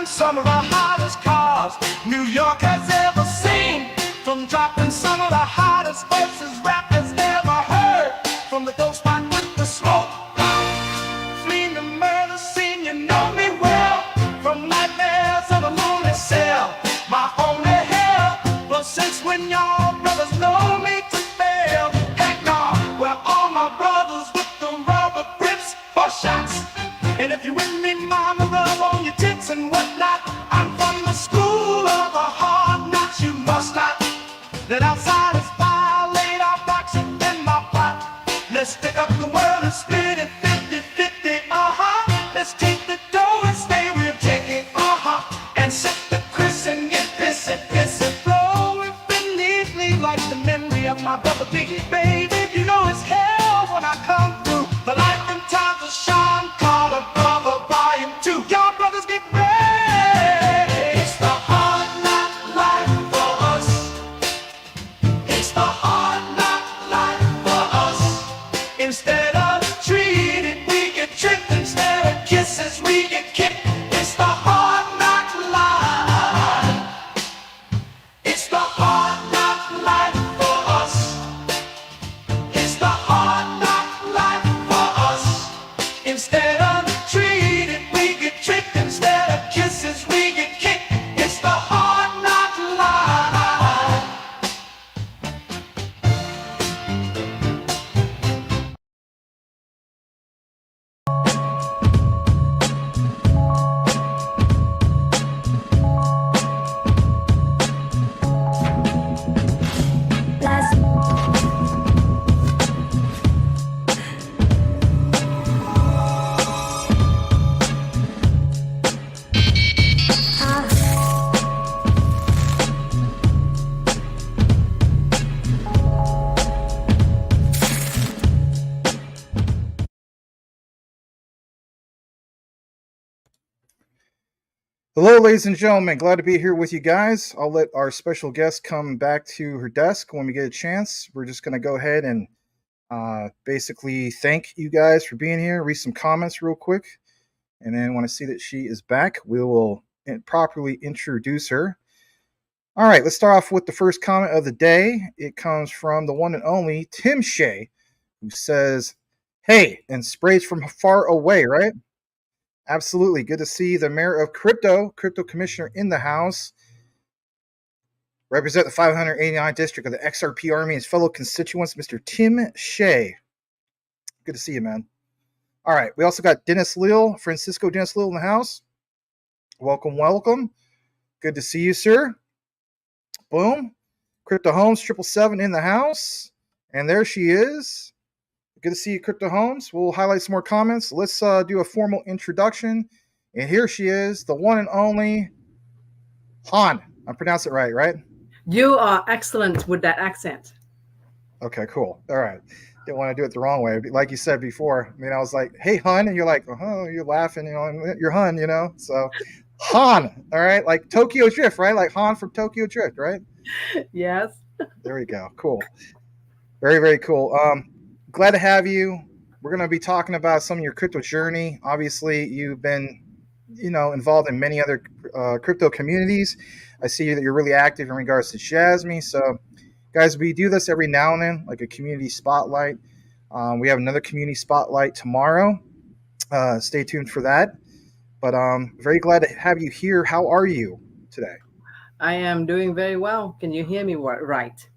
driving some of the hottest cars New York has ever seen. From dropping some of the hottest verses rappers ever heard. From the dope spot with the smoke, fleeing the murder scene, you know me well. From nightmares of a lonely cell, my only hell. But since when y'all brothers know me to fail? Heck no, we're all my brothers with the rubber grips for shots. And if you with me, mama, rub on your tits and whatnot. I'm from the school of the hard knocks. You must not let outsiders violate our box and my plot. Let's stick up the world and split it 50-50, Let's take the dough and stay real taking, And set the Chris and get pissy, flowing beneath me like the memory of my brother Biggie, baby. You know it's hell when I come through. The life and times of Sean Carter, brother, volume 2. Y'all brothers get ready. It's the hard knock life for us. It's the hard knock life for us. Instead of treated, we get tricked. Instead of kisses, we get kicked. It's the hard knock life. It's the hard knock life for us. It's the hard knock life for us. Instead of treated, we get tricked. Instead of kisses, we get kicked. It's the hard knock life. Hello, ladies and gentlemen. Glad to be here with you guys. I'll let our special guest come back to her desk when we get a chance. We're just going to go ahead and basically thank you guys for being here, read some comments real quick, and then when I see that she is back, we will properly introduce her. All right, let's start off with the first comment of the day. It comes from the one and only Tim Shea, who says, "Hey," and sprays from far away, right? Absolutely. Good to see the mayor of crypto commissioner in the house. Represent the 589th district of the XRP Army, his fellow constituents, Mr. Tim Shea. Good to see you, man. All right. We also got Dennis Leal, Francisco Dennis Leal in the house. Welcome, welcome. Good to see you, sir. Boom. Crypto Homes 777 in the house. And there she is. Good to see you, Crypto Homes. We'll highlight some more comments. Let's do a formal introduction. And here she is, the one and only Han. I pronounced it right? You are excellent with that accent. Okay, cool. All right. Didn't want to do it the wrong way. Like you said before, I mean, I was like, hey, Han. And you're like, oh, you're laughing, you're Han, So Han, all right? Like Tokyo Drift, right? Like Han from Tokyo Drift, right? Yes. There we go. Cool. Very, very cool. Glad to have you. We're going to be talking about some of your crypto journey. Obviously, you've been, involved in many other crypto communities. I see that you're really active in regards to Jasmy. So, guys, we do this every now and then, like a community spotlight. We have another community spotlight tomorrow. Stay tuned for that. But very glad to have you here. How are you today? I am doing very well. Can you hear me right?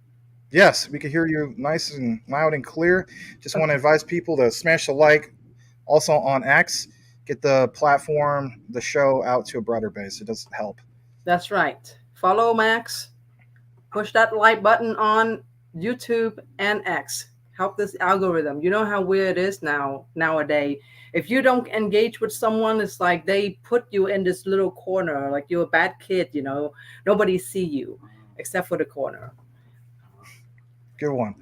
Yes, we can hear you nice and loud and clear. Just want to advise people to smash the like. Also on X, get the platform, the show out to a broader base. It does help. That's right. Follow Max. Push that like button on YouTube and X. Help this algorithm. You know how weird it is nowadays. If you don't engage with someone, it's like they put you in this little corner, like you're a bad kid. Nobody see you except for the corner. Good one.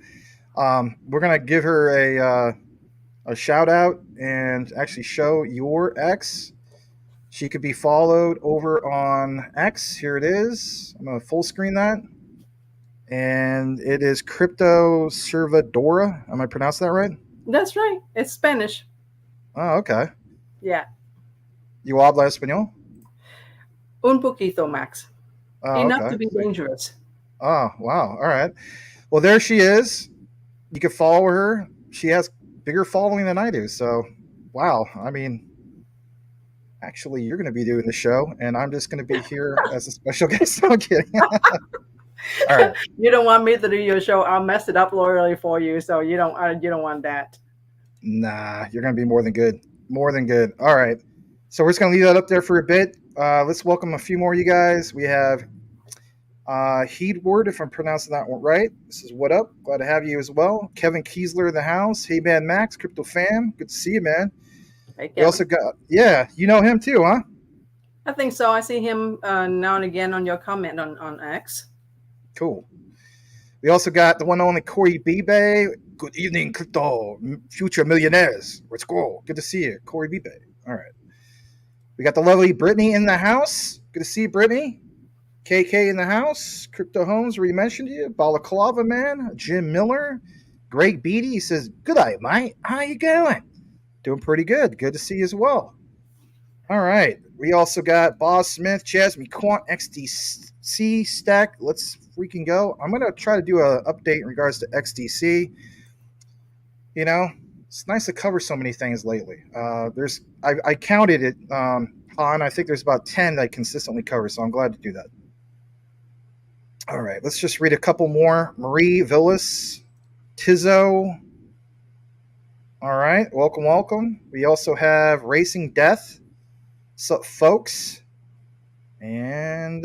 We're gonna give her a shout out and actually show your X. She could be followed over on X. Here it is. I'm gonna full screen that, and it is Crypto Servadora. Am I pronouncing that right? That's right. It's Spanish. Oh, okay. Yeah. You habla español? Un poquito, Max. Oh, Enough okay. to be dangerous. Oh, wow. All right. Well, there she is. You can follow her. She has bigger following than I do. So, wow. I mean, actually, you're going to be doing the show, and I'm just going to be here as a special guest. No, I'm kidding. All right. You don't want me to do your show. I'll mess it up loyally for you. So you don't want that. Nah, you're going to be more than good. More than good. All right. So we're just going to leave that up there for a bit. Let's welcome a few more of you guys. We have Heedward, if I'm pronouncing that one right. This is what up. Glad to have you as well. Kevin Kiesler in the house. Hey man, Max, crypto fam. Good to see you, man. Hey, We Kevin. also got, yeah, you know him too, huh? I think so. I see him now and again on your comment on X. Cool. We also got the one and only Corey Bibe. Good evening, crypto future millionaires. Let's go. Good to see you, Corey Bibe. All right. We got the lovely Brittany in the house. Good to see you, Brittany. KK in the house. Crypto Homes, we mentioned you. Balaclava Man. Jim Miller. Greg Beatty. He says, good day, mate. How you going? Doing pretty good. Good to see you as well. All right. We also got Boz Smith, Jasmy Quant, XDC stack. Let's freaking go. I'm going to try to do an update in regards to XDC. You know, it's nice to cover so many things lately. I counted it, Han. I think there's about 10 that I consistently cover, so I'm glad to do that. All right, let's just read a couple more. Marie Villas, Tizzo. All right, welcome, welcome. We also have Racing Death. What's up, folks? And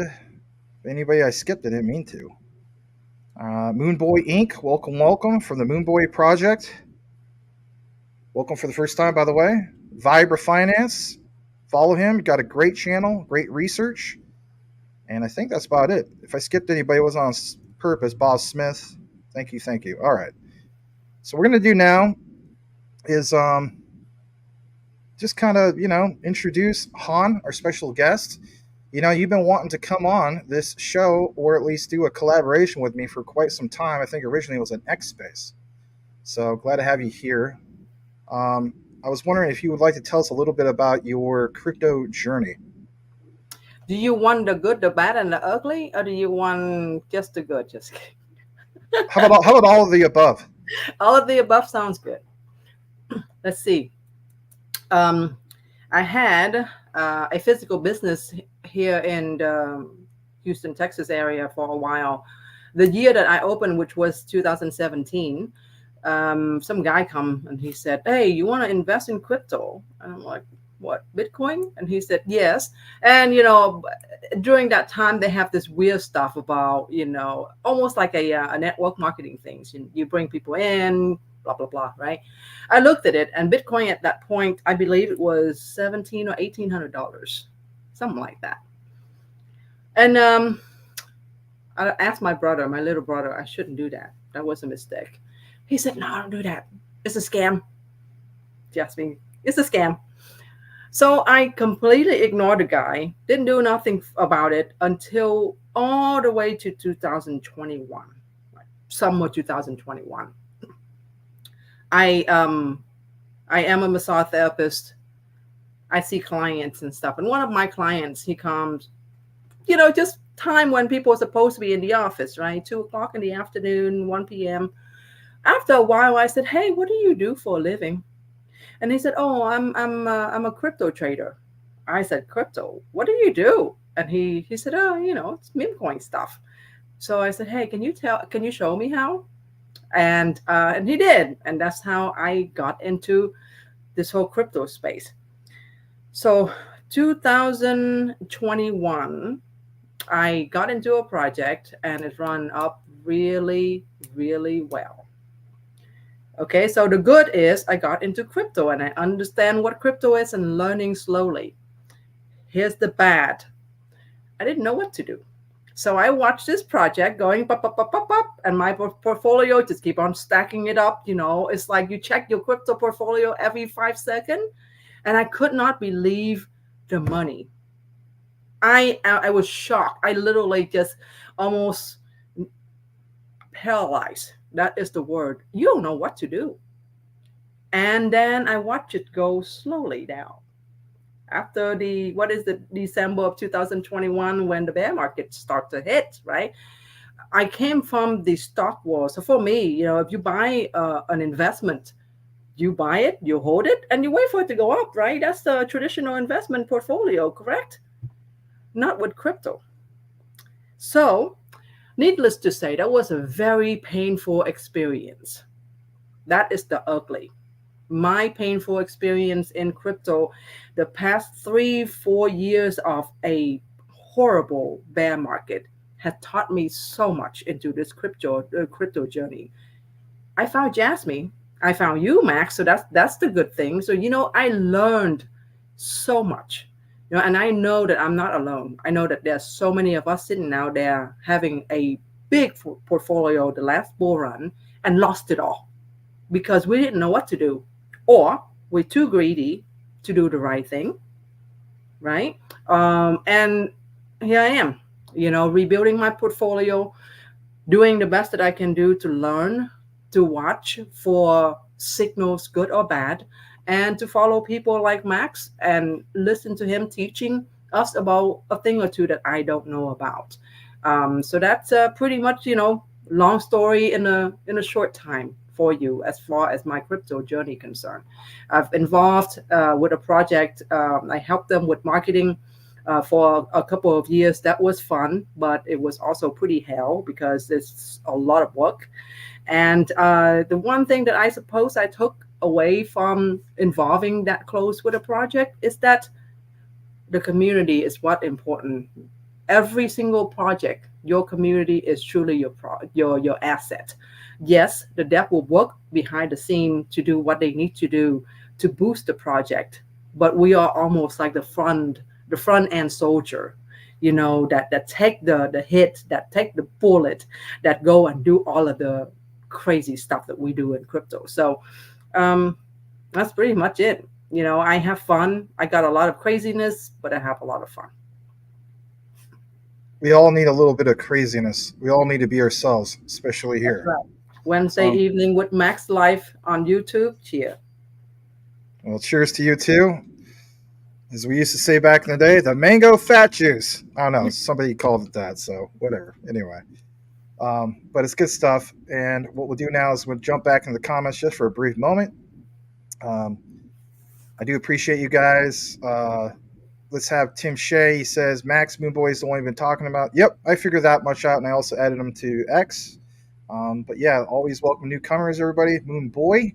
anybody I skipped, I didn't mean to. Moonboy Inc., welcome, welcome from the Moonboy Project. Welcome for the first time, by the way. Vibra Finance, follow him. Got a great channel, great research. And I think that's about it. If I skipped anybody, it was on purpose. Bob Smith, thank you, thank you. All right. So what we're going to do now is just kind of, introduce Han, our special guest. You've been wanting to come on this show or at least do a collaboration with me for quite some time. I think originally it was an X Space. So glad to have you here. I was wondering if you would like to tell us a little bit about your crypto journey. Do you want the good, the bad, and the ugly, or do you want just the good? Just kidding. How about all of the above? All of the above sounds good. Let's see. I had a physical business here in the Houston, Texas area for a while. The year that I opened, which was 2017, some guy come and he said, "Hey, you want to invest in crypto?" And I'm like, "What, Bitcoin?" And he said, "Yes." And during that time, they have this weird stuff about almost like a network marketing things. You bring people in, blah blah blah, right? I looked at it, and Bitcoin at that point, I believe it was $1,700 or $1,800, something like that. And I asked my brother, my little brother, I shouldn't do that. That was a mistake. He said, "No, don't do that. It's a scam." Jasmine, it's a scam. So I completely ignored the guy, didn't do nothing about it until all the way to 2021, somewhat 2021. I am a massage therapist. I see clients and stuff. And one of my clients, he comes, just time when people are supposed to be in the office, right? 2 o'clock in the afternoon, 1 p.m. After a while, I said, "Hey, what do you do for a living?" And he said, "Oh, I'm a crypto trader." I said, "Crypto? What do you do?" And he said, "Oh, it's meme coin stuff." So I said, "Hey, can you show me how?" And he did, and that's how I got into this whole crypto space. So 2021, I got into a project and it ran up really, really well. Okay, so the good is I got into crypto and I understand what crypto is and learning slowly. Here's the bad. I didn't know what to do. So I watched this project going pop, pop, pop, pop, pop, and my portfolio just keep on stacking it up. It's like you check your crypto portfolio every 5 seconds, and I could not believe the money. I was shocked. I literally just almost paralyzed. That is the word. You don't know what to do. And then I watch it go slowly down. after the what is the December of 2021 when the bear market start to hit, right? I came from the stock war. So for me, if you buy an investment, you buy it, you hold it, and you wait for it to go up, right? That's the traditional investment portfolio, correct? Not with crypto. So, needless to say, that was a very painful experience. That is the ugly. My painful experience in crypto, the past 3, 4 years of a horrible bear market had taught me so much into this crypto journey. I found Jasmine. I found you, Max. So that's the good thing. So I learned so much. And I know that I'm not alone. I know that there's so many of us sitting out there having a big portfolio the last bull run and lost it all because we didn't know what to do, or we're too greedy to do the right thing, right? And here I am, rebuilding my portfolio, doing the best that I can do to learn, to watch for signals, good or bad, and to follow people like Max and listen to him teaching us about a thing or two that I don't know about. So that's pretty much, long story in a short time for you as far as my crypto journey concerned. I've involved with a project. I helped them with marketing for a couple of years. That was fun, but it was also pretty hell because it's a lot of work. And the one thing that I suppose I took away from involving that close with a project is that the community is what important. Every single project, your community is truly your asset. Yes, the dev will work behind the scene to do what they need to do to boost the project, but we are almost like the front end soldier, that take the hit, that take the bullet, that go and do all of the crazy stuff that we do in crypto. So um, that's pretty much it. I have fun. I got a lot of craziness, but I have a lot of fun. We all need a little bit of craziness. We all need to be ourselves, especially That's here. right. Wednesday Um, evening with Max Live on YouTube. Cheer. well, cheers to you too. As we used to say back in the day, the mango fat juice. I don't know. Somebody called it that, so whatever. Anyway, but it's good stuff. And what we'll do now is we'll jump back in the comments just for a brief moment. Um, I do appreciate you guys. Let's have Tim Shea. He says Max Moonboy is the one we've been talking about. Yep, I figured that much out, and I also added him to X. But yeah, always welcome newcomers, everybody. Moonboy.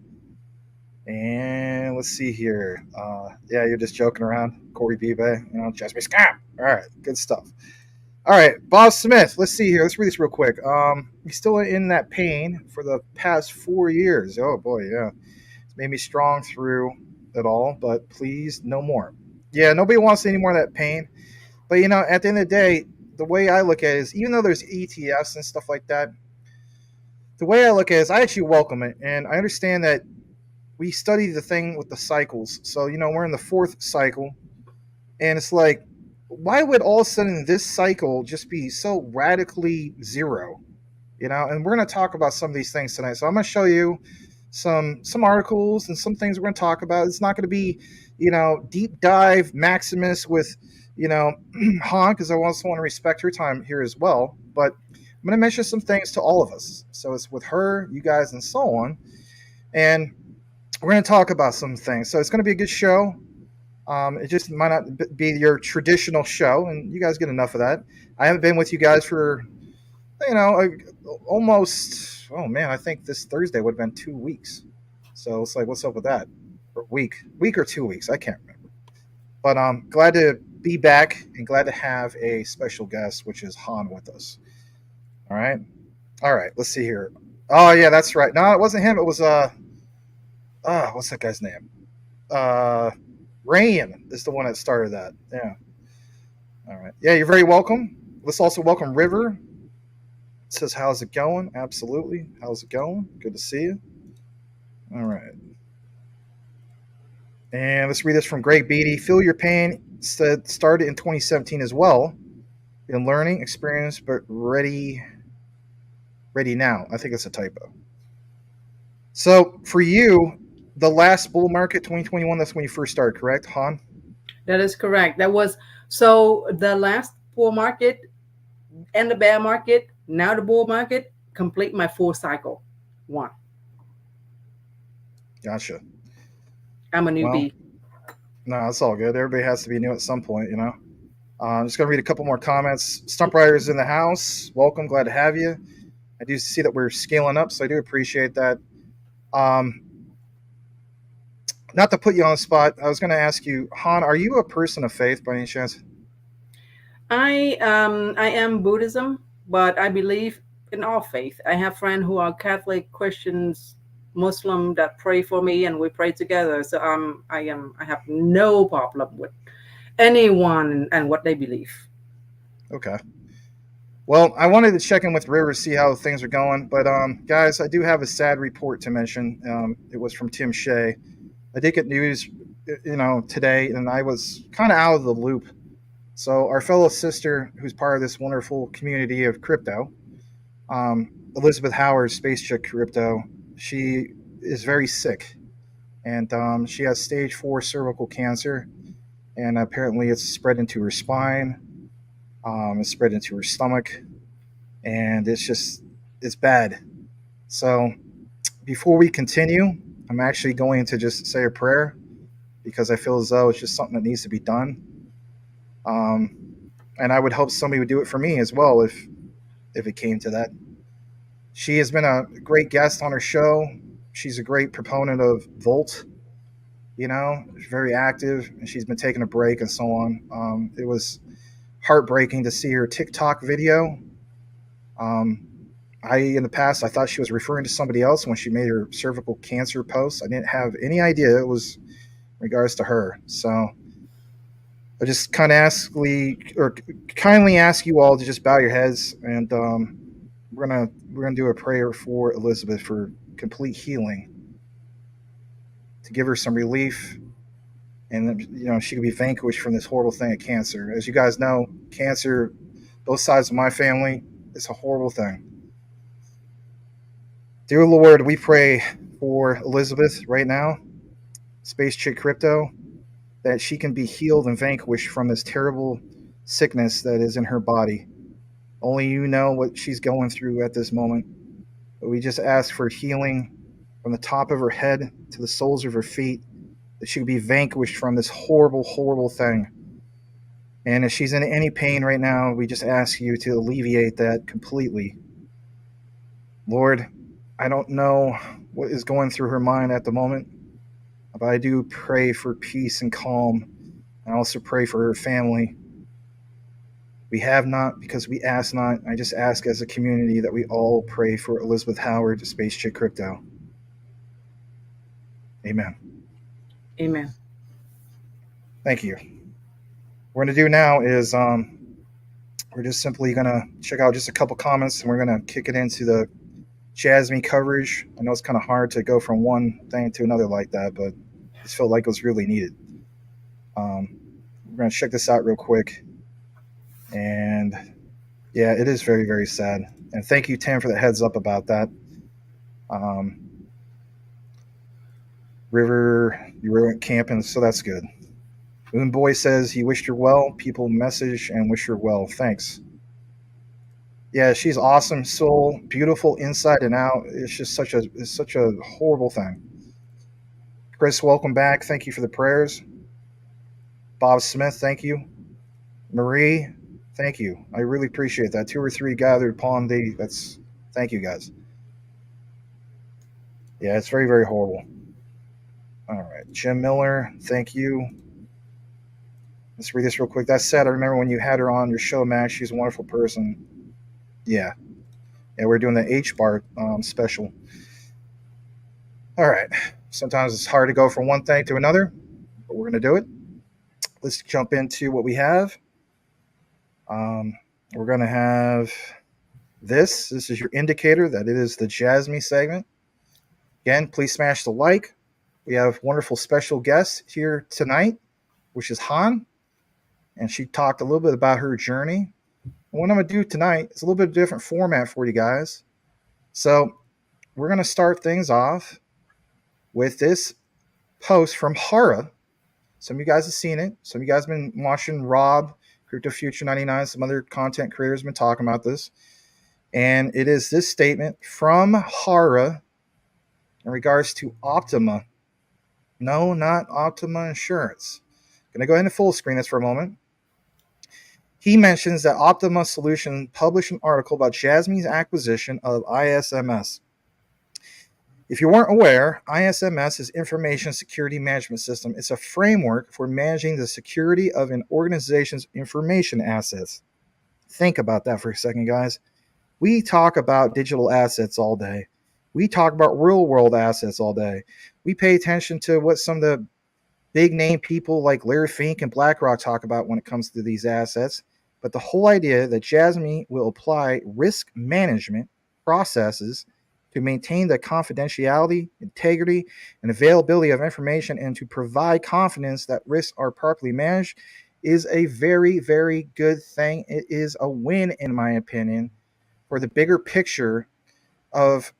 And let's see here. Yeah, you're just joking around. Corey Bibe, Jasmy Scam. All right, good stuff. All right, Bob Smith. Let's see here. Let's read this real quick. He's still in that pain for the past 4 years. Oh boy, yeah. It's made me strong through it all, but please, no more. Yeah, nobody wants any more of that pain. But at the end of the day, the way I look at it is, even though there's ETFs and stuff like that, the way I look at it is I actually welcome it, and I understand that we study the thing with the cycles. So we're in the fourth cycle, and it's like, why would all of a sudden this cycle just be so radically zero? And we're going to talk about some of these things tonight. So I'm going to show you some articles and some things we're going to talk about. It's not going to be deep dive Maximus with Han, because I also want to respect her time here as well. But I'm going to mention some things to all of us. So it's with her, you guys, and so on. And we're going to talk about some things. So it's going to be a good show. It just might not be your traditional show, and you guys get enough of that. I haven't been with you guys for, almost, oh man, I think this Thursday would have been 2 weeks. So it's like, what's up with that? Or week or 2 weeks, I can't remember. But I'm glad to be back and glad to have a special guest, which is Han with us. All right. All right, let's see here. Oh yeah, that's right. No, it wasn't him. It was what's that guy's name? Uh, Rain is the one that started that. Yeah. All right. Yeah, you're very welcome. Let's also welcome River. It says, how's it going? Absolutely. How's it going? Good to see you. All right. And let's read this from Greg Beatty. Feel your pain said started in 2017 as well. Been learning, experience, but ready now. I think it's a typo. So for you, the last bull market, 2021, that's when you first started, correct, Han? That is correct. That was so the last bull market and the bear market, now the bull market, complete my full cycle. One. Gotcha. I'm a Well, newbie. no, it's all good. Everybody has to be new at some point, you know. I'm just gonna read a couple more comments. Stump Riders in the house. Welcome, glad to have you. I do see that we're scaling up, so I do appreciate that. Um, Not to put you on the spot, I was going to ask you, Han, are you a person of faith by any chance? I am Buddhism, but I believe in all faith. I have friends who are Catholic, Christians, Muslim that pray for me, and we pray together. So I have no problem with anyone and what they believe. Okay. Well, I wanted to check in with River, see how things are going. But guys, I do have a sad report to mention. It was from Tim Shea. I did get news, today, and I was kind of out of the loop. So our fellow sister, who's part of this wonderful community of crypto, Elizabeth Howard, Space Chick Crypto, she is very sick, and she has stage 4 cervical cancer, and apparently it's spread into her spine. It's spread into her stomach, and it's bad. So before we continue, I'm actually going to just say a prayer because I feel as though it's just something that needs to be done. Um, and I would hope somebody would do it for me as well if it came to that. She has been a great guest on her show. She's a great proponent of Volt. She's very active, and she's been taking a break and so on. It was heartbreaking to see her TikTok video. Um, in the past, I thought she was referring to somebody else when she made her cervical cancer post. I didn't have any idea it was in regards to her. So I just kindly ask you all to just bow your heads, and we're gonna do a prayer for Elizabeth for complete healing, to give her some relief, and she could be vanquished from this horrible thing of cancer. As you guys know, cancer, both sides of my family, is a horrible thing. Dear Lord, we pray for Elizabeth right now, Space Chick Crypto, that she can be healed and vanquished from this terrible sickness that is in her body. Only you know what she's going through at this moment. But we just ask for healing from the top of her head to the soles of her feet, that she would be vanquished from this horrible, horrible thing. And if she's in any pain right now, we just ask you to alleviate that completely. Lord, I don't know what is going through her mind at the moment, but I do pray for peace and calm. I also pray for her family. We have not because we ask not. I just ask as a community that we all pray for Elizabeth Howard, Space Chick Crypto. Amen. Amen. Thank you. What we're going to do now is we're just simply going to check out just a couple comments, and we're going to kick it into the Jasmy coverage. I know it's kind of hard to go from one thing to another like that, but it felt like it was really needed. We're going to check this out real quick. And yeah, it is very, very sad. And thank you, Tim, for the heads up about that. River, you were camping, so that's good. Moon Boy says he wished her well. People message and wish her well. Thanks. Yeah, she's awesome soul, beautiful inside and out. It's such a horrible thing. Chris, welcome back. Thank you for the prayers. Bob Smith, thank you. Marie, thank you. I really appreciate that. 2 or 3 gathered upon thee. Thank you guys. Yeah, it's very, very horrible. All right. Jim Miller, thank you. Let's read this real quick. That's sad. I remember when you had her on your show, Max. She's a wonderful person. Yeah. Yeah, we're doing the H bar special. All right. Sometimes it's hard to go from one thing to another, but we're going to do it. Let's jump into what we have. We're going to have this. This is your indicator that it is the Jasmy segment. Again, please smash the like. We have wonderful special guest here tonight, which is Han, and she talked a little bit about her journey. And what I'm going to do tonight is a little bit of a different format for you guys. So we're going to start things off with this post from Hara. Some of you guys have seen it. Some of you guys have been watching Rob, Crypto Future 99, some other content creators have been talking about this. And it is this statement from Hara in regards to Optima. No, not Optima Insurance. I'm going to go ahead and full screen this for a moment. He mentions that Optima Solution published an article about Jasmy's acquisition of ISMS. If you weren't aware, ISMS is Information Security Management System. It's a framework for managing the security of an organization's information assets. Think about that for a second, guys. We talk about digital assets all day. We talk about real world assets all day. We pay attention to what some of the big name people like Larry Fink and BlackRock talk about when it comes to these assets. But the whole idea that Jasmy will apply risk management processes to maintain the confidentiality, integrity, and availability of information and to provide confidence that risks are properly managed is a very, very good thing. It is a win, in my opinion, for the bigger picture of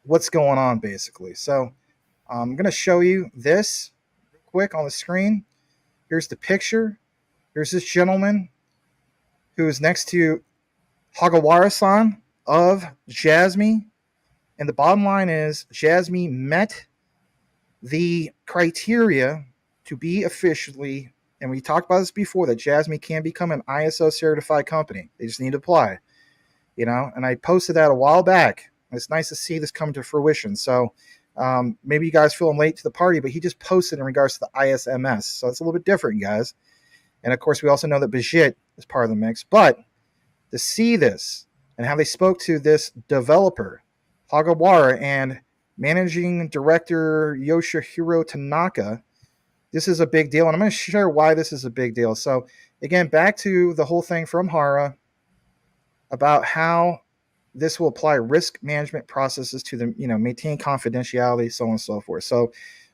what's going on, basically. So I'm going to show you this real quick on the screen. Here's the picture. Here's this gentleman who is next to Hagawara-san of Jasmy. And the bottom line is Jasmy met the criteria to be officially, and we talked about this before, that Jasmy can become an ISO certified company. They just need to apply, and I posted that a while back. It's nice to see this come to fruition. So maybe you guys feel I'm late to the party, but he just posted in regards to the ISMS. So it's a little bit different, guys. And of course, we also know that Bajit is part of the mix. But to see this and how they spoke to this developer, Hagawara, and managing director Yoshihiro Tanaka, this is a big deal. And I'm going to share why this is a big deal. So again, back to the whole thing from Hara about how this will apply risk management processes to the, maintain confidentiality, so on and so forth. So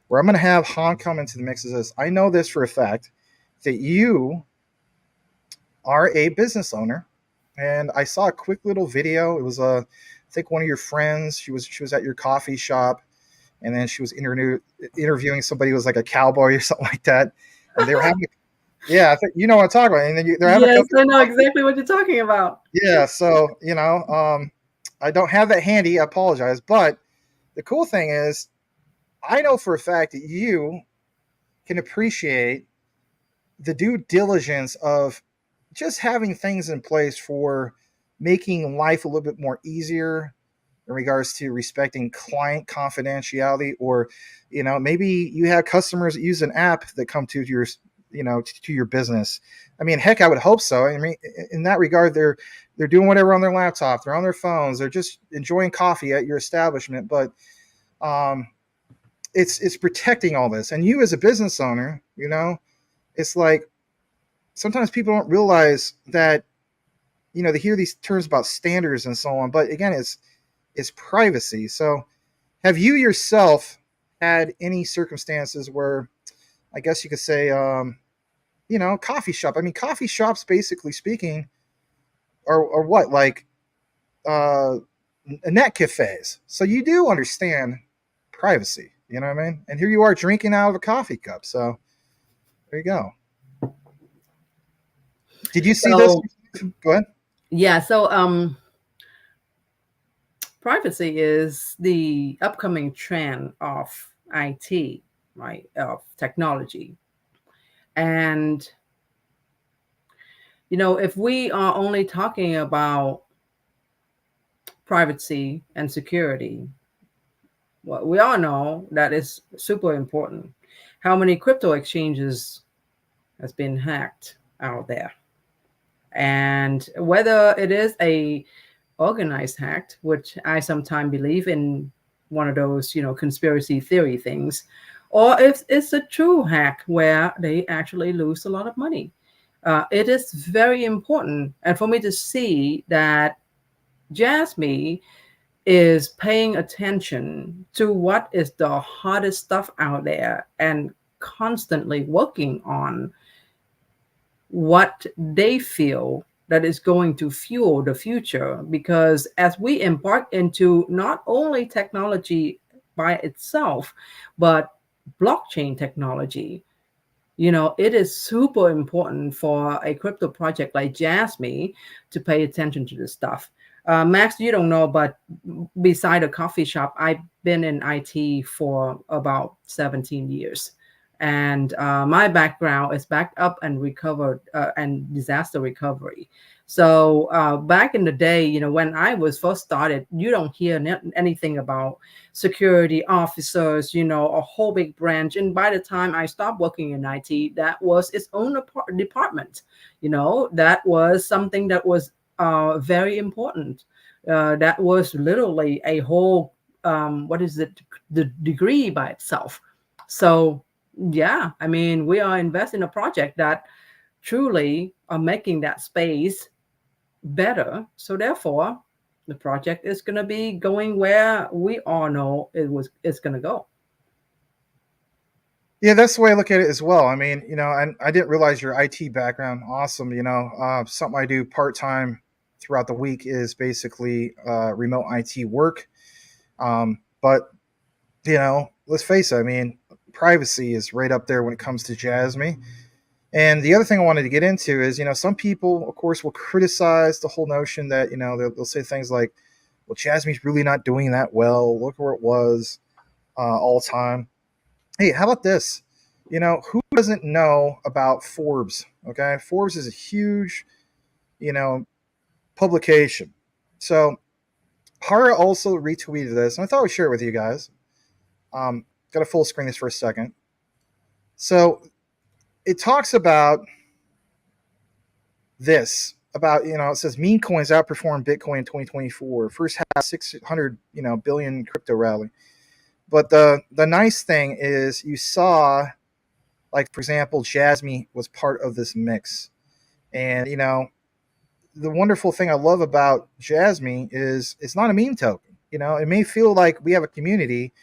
where I'm going to have Han come into the mix is this. I know this for a fact that you are a business owner, and I saw a quick little video. It was I think one of your friends. She was at your coffee shop, and then she was interviewing somebody who was like a cowboy or something like that, and they were having. Yeah, I think you know what I'm talking about. And then they're having. Yes, I know exactly what you're talking about. Yeah, so I don't have that handy. I apologize, but the cool thing is, I know for a fact that you can appreciate the due diligence of just having things in place for making life a little bit more easier in regards to respecting client confidentiality, or maybe you have customers that use an app that come to your to your business. I mean, heck, I would hope so. I mean, in that regard, they're doing whatever on their laptop, they're on their phones, they're just enjoying coffee at your establishment, but it's protecting all this. And you as a business owner, it's like sometimes people don't realize that they hear these terms about standards and so on, but again, it's privacy. So have you yourself had any circumstances where, I guess you could say, coffee shop? I mean, coffee shops, basically speaking, are what, like net cafes. So you do understand privacy, you know what I mean? And here you are drinking out of a coffee cup. So there you go. Did you see this? Go ahead. Yeah, so privacy is the upcoming trend of IT, right? Of technology. And if we are only talking about privacy and security, well, we all know that is super important. How many crypto exchanges has been hacked out there? And whether it is a organized hack, which I sometimes believe in, one of those, conspiracy theory things, or if it's a true hack where they actually lose a lot of money. It is very important. And for me to see that Jasmy is paying attention to what is the hottest stuff out there and constantly working on what they feel that is going to fuel the future. Because as we embark into not only technology by itself, but blockchain technology, It is super important for a crypto project like Jasmy to pay attention to this stuff. Max, you don't know, but beside a coffee shop, I've been in IT for about 17 years. And my background is backed up and recovered and disaster recovery. So back in the day, when I was first started, you don't hear anything about security officers, a whole big branch. And by the time I stopped working in IT, that was its own department. That was something that was very important. That was literally a whole, what is it, the degree by itself. So, yeah, I mean, we are investing in a project that truly are making that space better. So therefore, the project is going to be going where we all know it's going to go. Yeah, that's the way I look at it as well. I mean, and I didn't realize your IT background. Awesome. Something I do part time throughout the week is basically remote IT work. But let's face it. I mean, privacy is right up there when it comes to Jasmy. And the other thing I wanted to get into is, some people, of course, will criticize the whole notion that, they'll say things like, well, Jasmy's really not doing that well. Look where it was all the time. Hey, how about this? Who doesn't know about Forbes? Okay. Forbes is a huge, you know, publication. So Hara also retweeted this, and I thought I would share it with you guys. Got to full screen this for a second. So it talks about this about it says meme coins outperformed Bitcoin in 2024. First half 600 billion crypto rally. But the nice thing is you saw, like, for example, Jasmy was part of this mix. And the wonderful thing I love about Jasmy is it's not a meme token. It may feel like we have a community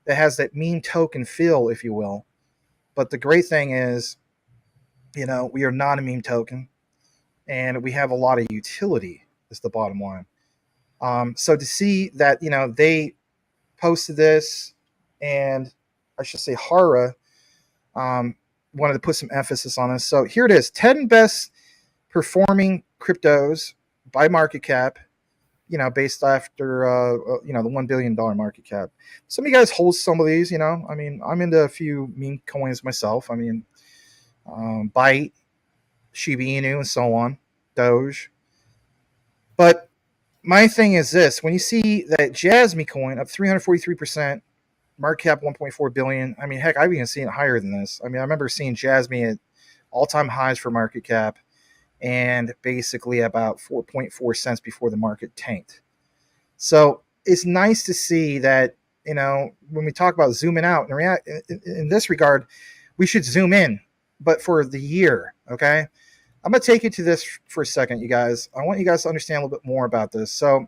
that has that meme token feel, if you will. But the great thing is, we are not a meme token, and we have a lot of utility. Is the bottom line. So to see that they posted this, and I should say Hara wanted to put some emphasis on this. So here it is: 10 best performing cryptos by market cap. Based after the $1 billion market cap. Some of you guys hold some of these. I mean, I'm into a few meme coins myself. I mean, Byte, Shiba Inu, and so on, Doge. But my thing is this: when you see that Jasmy coin up 343%, market cap 1.4 billion. I mean, heck, I've even seen it higher than this. I mean, I remember seeing Jasmy at all-time highs for market cap, and basically about 4.4 cents before the market tanked. So it's nice to see that, when we talk about zooming out, in this regard, we should zoom in, but for the year, okay? I'm going to take you to this for a second, you guys. I want you guys to understand a little bit more about this. So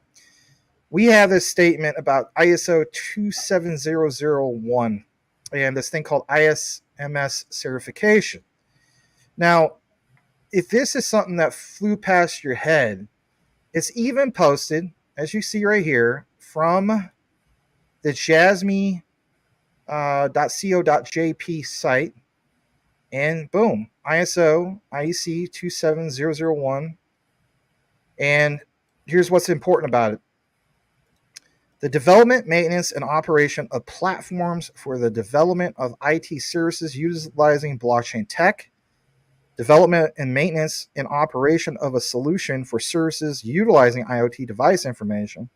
we have this statement about ISO 27001 and this thing called ISMS certification. Now, if this is something that flew past your head, it's even posted, as you see right here, from the jasmy.co.jp site. And boom, ISO IEC 27001. And here's what's important about it: the development, maintenance, and operation of platforms for the development of IT services utilizing blockchain tech, development and maintenance and operation of a solution for services utilizing IoT device information,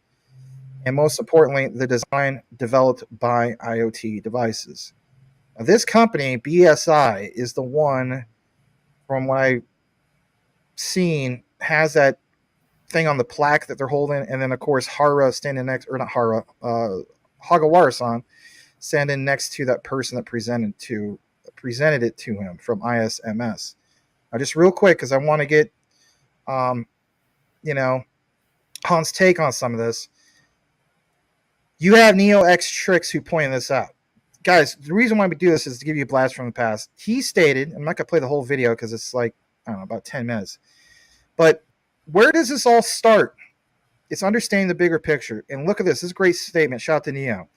and most importantly, the design developed by IoT devices. Now, this company, BSI, is the one, from what I've seen, has that thing on the plaque that they're holding, and then of course Hara standing next, or not Hara, Hagawara-san standing next to that person that presented it to him from ISMS. Now, just real quick, because I want to get, Han's take on some of this. You have NeoX Tricks who pointed this out. Guys, the reason why we do this is to give you a blast from the past. He stated, I'm not going to play the whole video because it's like, I don't know, about 10 minutes. But where does this all start? It's understanding the bigger picture. And look at this. This is a great statement. Shout out to Neo.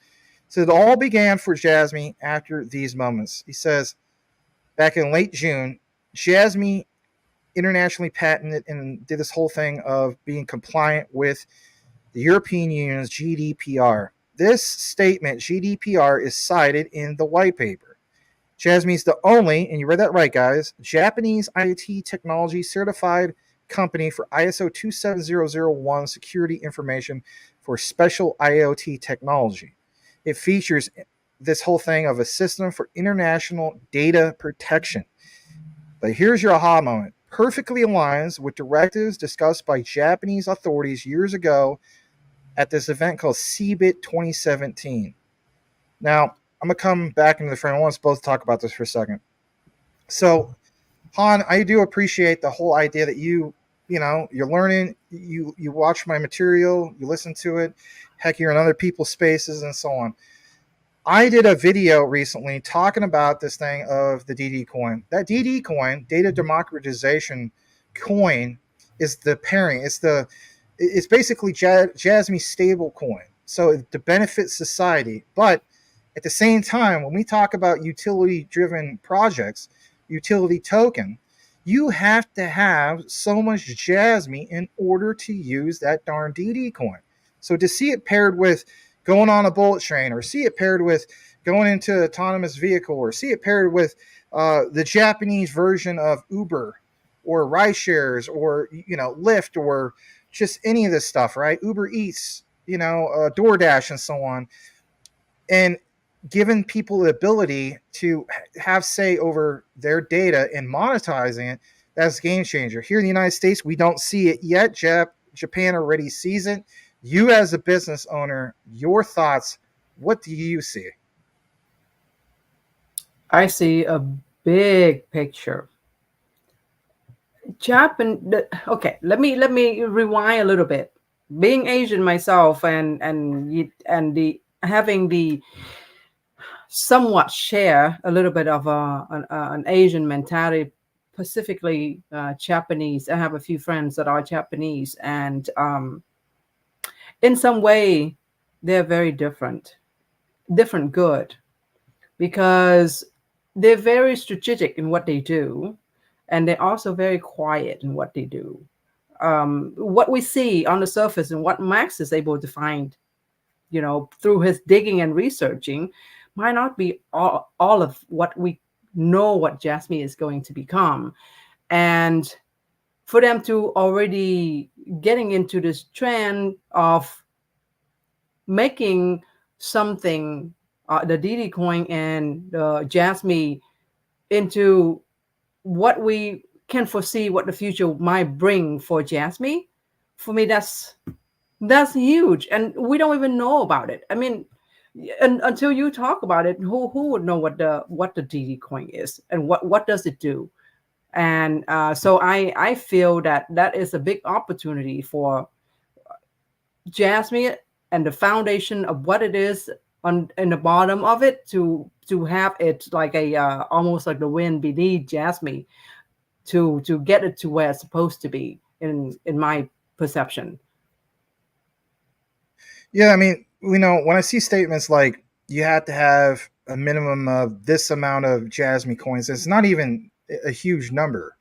So it all began for Jasmy after these moments. He says, back in late June, Jasmy internationally patented and did this whole thing of being compliant with the European Union's GDPR. This statement, GDPR, is cited in the white paper. Jasmy is the only, and you read that right, guys, Japanese IoT technology certified company for ISO 27001 security information for special IoT technology. It features this whole thing of a system for international data protection. But here's your aha moment. Perfectly aligns with directives discussed by Japanese authorities years ago at this event called CeBIT 2017. Now, I'm going to come back into the frame. I want us both to talk about this for a second. So, Han, I do appreciate the whole idea that you're learning, you watch my material, you listen to it, heck, you're in other people's spaces and so on. I did a video recently talking about this thing of the DD coin. That DD coin, data democratization coin, is the pairing. It's basically Jasmy stable coin. So to benefit society. But at the same time, when we talk about utility driven projects, utility token, you have to have so much Jasmy in order to use that darn DD coin. So to see it paired with going on a bullet train, or see it paired with going into autonomous vehicle, or see it paired with the Japanese version of Uber or ride shares, or Lyft, or just any of this stuff, right? Uber Eats, DoorDash, and so on, and giving people the ability to have say over their data and monetizing it. That's a game changer. Here in the United States, we don't see it yet. Japan already sees it. You as a business owner, your thoughts, what do you see? I see a big picture. Japan. Okay, let me rewind a little bit. Being Asian myself, and the having the somewhat share a little bit of an Asian mentality, specifically Japanese. I have a few friends that are Japanese, and in some way, they're very different good, because they're very strategic in what they do, and they're also very quiet in what they do. What we see on the surface and what Max is able to find, through his digging and researching, might not be all of what we know what Jasmine is going to become. And for them to already getting into this trend of making something, the DD coin and the Jasmine, into what we can foresee what the future might bring for Jasmine, for me, that's huge, and we don't even know about it. I mean, and until you talk about it, who would know what the DD coin is and what does it do? And so I feel that is a big opportunity for Jasmine, and the foundation of what it is on in the bottom of it, to have it like a almost like the wind beneath Jasmine, to get it to where it's supposed to be, in my perception. Yeah, I mean, when I see statements like you have to have a minimum of this amount of Jasmy coins, it's not even a huge number.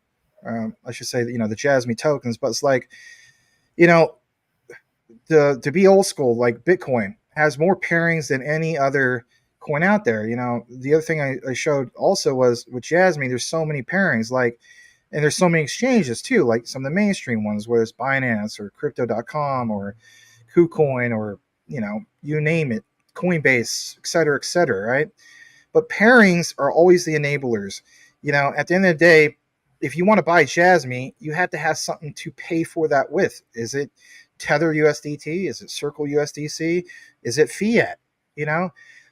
I should say that, the Jasmy tokens, but it's like, you know, to be old school, like Bitcoin has more pairings than any other coin out there. The other thing I showed also was with Jasmy, there's so many pairings, like, and there's so many exchanges too, like some of the mainstream ones, whether it's Binance or Crypto.com or KuCoin, or you name it, Coinbase, et cetera, right? But pairings are always the enablers. At the end of the day, if you want to buy Jasmy, you have to have something to pay for that with. Is it Tether USDT? Is it Circle USDC? Is it fiat?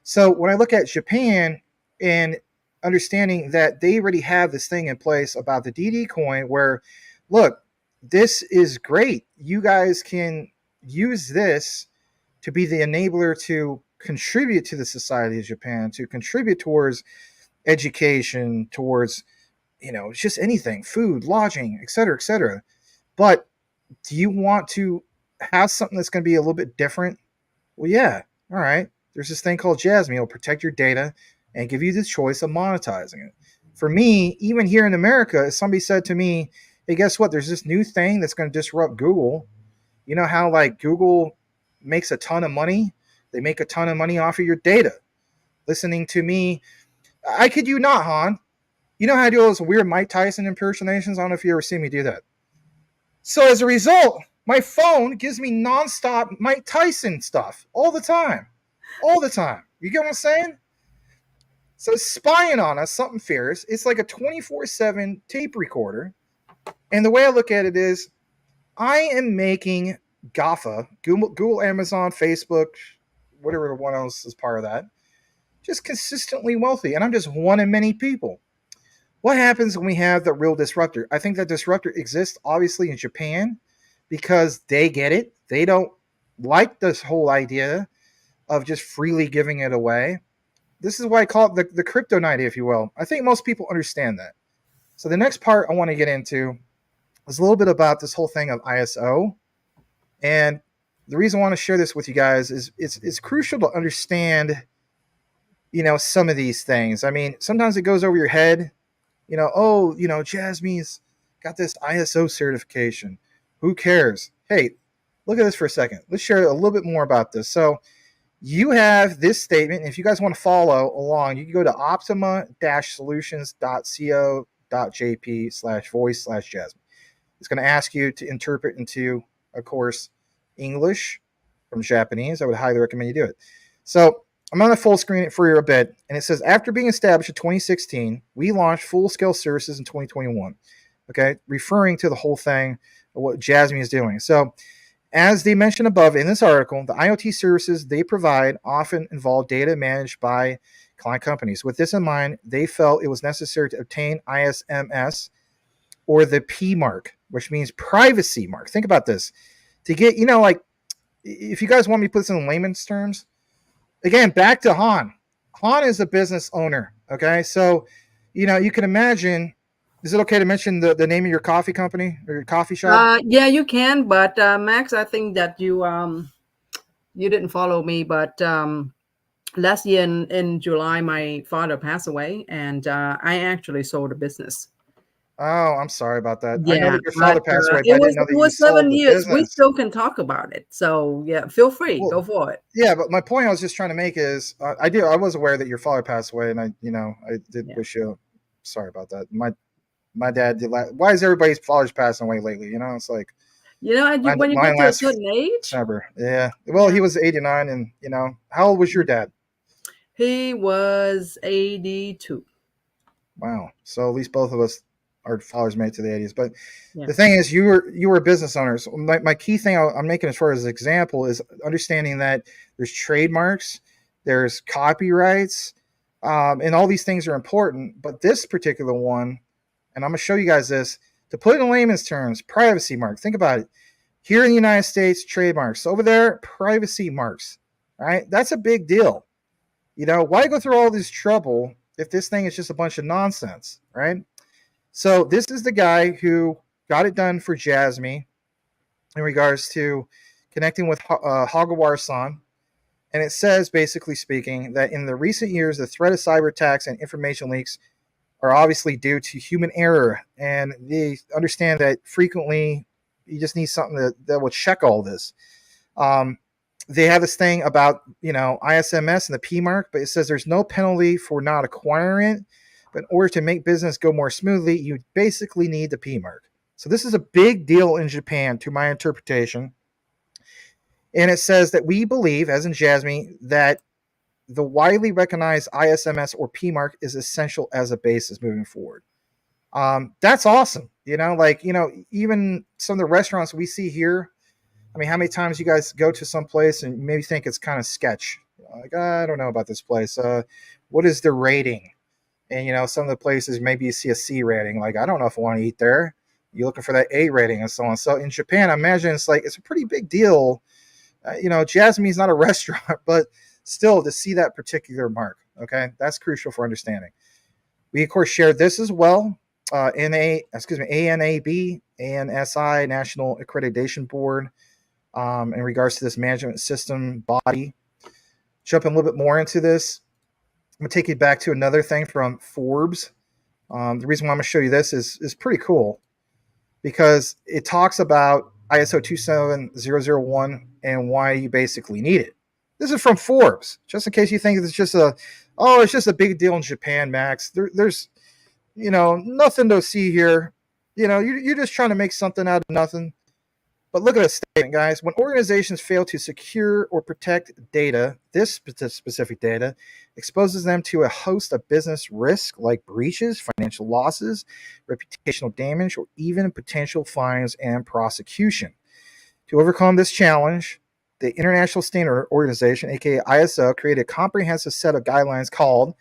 So when I look at Japan and understanding that they already have this thing in place about the DD coin, where, look, this is great. You guys can use this to be the enabler to contribute to the society of Japan, to contribute towards education, towards, just anything, food, lodging, et cetera, et cetera. But do you want to have something that's going to be a little bit different? Well, yeah. All right. There's this thing called Jasmine. It'll protect your data and give you the choice of monetizing it. for me, even here in America, if somebody said to me, hey, guess what? There's this new thing that's going to disrupt Google. You know how like Google makes a ton of money? They make a ton of money off of your data. Listening to me, I kid you not, Han. You know how I do those weird Mike Tyson impersonations? I don't know if you ever seen me do that. So as a result, my phone gives me nonstop Mike Tyson stuff all the time. All the time. You get what I'm saying? So it's spying on us, something fierce. It's like a 24/7 tape recorder. And the way I look at it is I am making GAFA, Google, Amazon, Facebook, whatever one else is part of that, just consistently wealthy. And I'm just one of many people. What happens when we have the real disruptor? I think that disruptor exists obviously in Japan because they get it. They don't like this whole idea of just freely giving it away. This is why I call it the crypto night, if you will. I think most people understand that. So the next part I want to get into is a little bit about this whole thing of ISO. And the reason I want to share this with you guys is it's crucial to understand, some of these things. I mean, sometimes it goes over your head, Jasmy's got this ISO certification. Who cares? Hey, look at this for a second. Let's share a little bit more about this. So you have this statement. If you guys want to follow along, you can go to optima-solutions.co.jp/voice/Jasmine. It's going to ask you to interpret into, of course, English from Japanese. I would highly recommend you do it. So I'm going to full screen it for you a bit. And it says, after being established in 2016, we launched full-scale services in 2021. Okay, referring to the whole thing of what Jasmy is doing. So as they mentioned above in this article, the IoT services they provide often involve data managed by client companies. With this in mind, they felt it was necessary to obtain ISMS or the P mark, which means privacy mark. Think about this. To get, if you guys want me to put this in layman's terms, again, back to Han. Han is a business owner, okay? So, you can imagine, is it okay to mention the name of your coffee company or your coffee shop? Yeah, you can, but Max, I think that you didn't follow me, but last year in July, my father passed away, and I actually sold a business. Oh, I'm sorry about that. I know Yeah, that your but father passed away, but it I didn't was know it that you was sold seven the years. We business. still can talk about it. So yeah, feel free, Well, go for it. yeah, but my point I was just trying to make is I was aware that your father passed away, and I did Yeah, wish you. Sorry about that. My dad did. Why is everybody's fathers passing away lately? It's like and mine, when you mine get to a last certain age, December. Yeah. Well, yeah, he was 89, and how old was your dad? he was 82. Wow. So at least both of us, our fathers made it to the 80s. But Yeah. the thing is, you were a business owner. So my key thing I'm making as far as an example is understanding that there's trademarks, there's copyrights, and all these things are important. But this particular one, and I'm going to show you guys this, to put it in layman's terms, privacy mark. Think about it. Here in the United States, trademarks. Over there, privacy marks. All right, that's a big deal. Why go through all this trouble if this thing is just a bunch of nonsense, right? So this is the guy who got it done for Jasmy in regards to connecting with Hagawara-san. And it says, basically speaking, that in the recent years, the threat of cyber attacks and information leaks are obviously due to human error. And they understand that frequently you just need something that will check all this. Um, they have this thing about, ISMS and the P mark, but it says there's no penalty for not acquiring it. But in order to make business go more smoothly, you basically need the P mark. So this is a big deal in Japan, to my interpretation. And it says that we believe, as in Jasmy, that the widely recognized ISMS or P mark is essential as a basis moving forward. That's awesome. Even some of the restaurants we see here. I mean, how many times you guys go to some place and maybe think it's kind of sketch? Like, I don't know about this place. What is the rating? And some of the places maybe you see a C rating. Like, I don't know if I want to eat there. You're looking for that A rating and so on. So in Japan, I imagine it's a pretty big deal. Jasmine's not a restaurant, but still to see that particular mark. Okay, that's crucial for understanding. We of course shared this as well. ANAB, ANSI, National Accreditation Board, in regards to this management system body. Jumping a little bit more into this, I'm gonna take you back to another thing from Forbes. The reason why I'm going to show you this is pretty cool because it talks about ISO 27001 and why you basically need it. This is from Forbes, just in case you think it's just it's just a big deal in Japan, Max. There's nothing to see here. You're just trying to make something out of nothing. But look at this statement, guys. When organizations fail to secure or protect data, this specific data exposes them to a host of business risks like breaches, financial losses, reputational damage, or even potential fines and prosecution. To overcome this challenge, the International Standard Organization, aka ISO, created a comprehensive set of guidelines called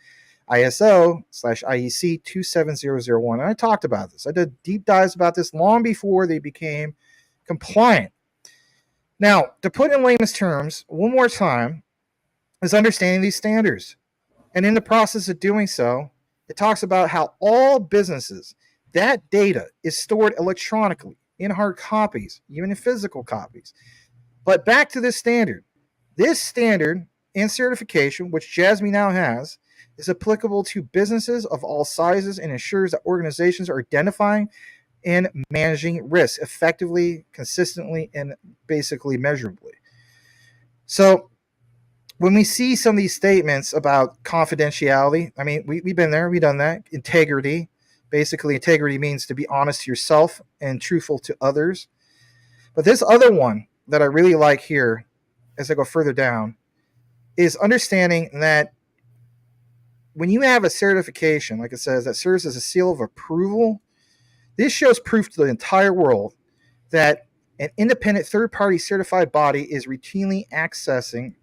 ISO/IEC 27001. And I talked about this. I did deep dives about this long before they became compliant. Now, to put in layman's terms, one more time, is understanding these standards. And in the process of doing so, it talks about how all businesses, that data is stored electronically in hard copies, even in physical copies. But back to this standard. This standard and certification, which Jasmy now has, is applicable to businesses of all sizes and ensures that organizations are identifying and managing risk effectively, consistently, and basically measurably. So when we see some of these statements about confidentiality, I mean, we've been there, we've done that. Integrity. Basically, integrity means to be honest to yourself and truthful to others. But this other one that I really like here, as I go further down, is understanding that when you have a certification, like it says, that serves as a seal of approval, this shows proof to the entire world that an independent third-party certified body is routinely assessing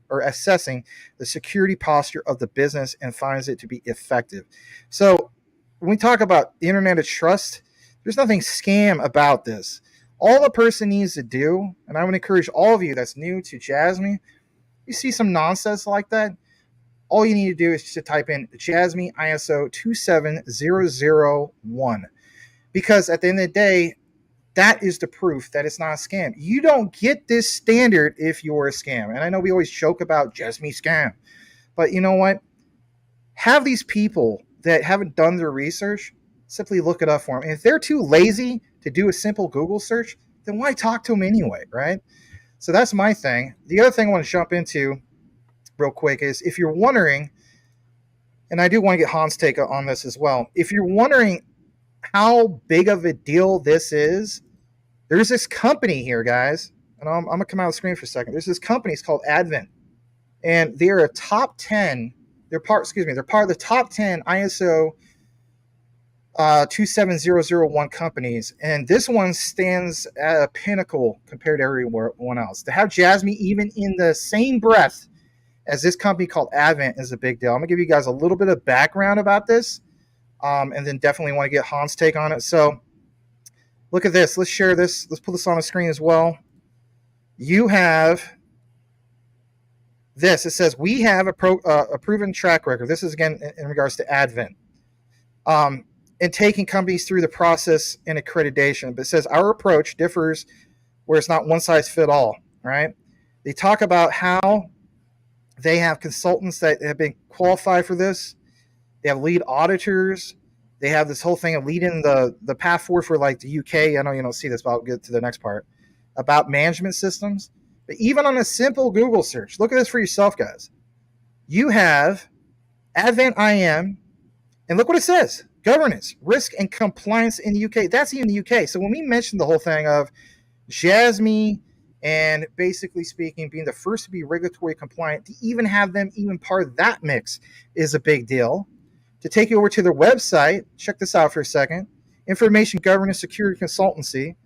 the security posture of the business and finds it to be effective. So when we talk about the internet of trust, there's nothing scam about this. All the person needs to do, and I would encourage all of you that's new to Jasmy, you see some nonsense like that, all you need to do is just to type in Jasmy ISO 27001. Because at the end of the day, that is the proof that it's not a scam. You don't get this standard if you're a scam. And I know we always joke about Jasmy scam. But you know what? Have these people that haven't done their research simply look it up for them. And if they're too lazy to do a simple Google search, then why talk to them anyway, right? So that's my thing. The other thing I want to jump into real quick is if you're wondering, and I do want to get Hans' take on this as well. If you're wondering how big of a deal this is, there's this company here, guys, and I'm going to come out of the screen for a second. There's this company, it's called Advent, and they're a top 10, they're part of the top 10 ISO 27001 companies, and this one stands at a pinnacle compared to everyone else. To have Jasmy even in the same breath as this company called Advent is a big deal. I'm going to give you guys a little bit of background about this, and then definitely want to get Hans' take on it. So look at this. Let's share this. Let's put this on the screen as well. You have this. It says, we have a proven track record. This is, again, in regards to Advent. In taking companies through the process and accreditation. But it says, our approach differs where it's not one size fit all, right? They talk about how they have consultants that have been qualified for this. They have lead auditors. They have this whole thing of leading the path forward for like the UK. I know you don't see this, but I'll get to the next part about management systems. But even on a simple Google search, look at this for yourself, guys. You have Advent IM, and look what it says: governance, risk, and compliance in the UK. That's even the UK. So when we mentioned the whole thing of Jasmy and basically speaking being the first to be regulatory compliant, to even have them even part of that mix is a big deal. To take you over to their website, check this out for a second. Information Governance Security Consultancy.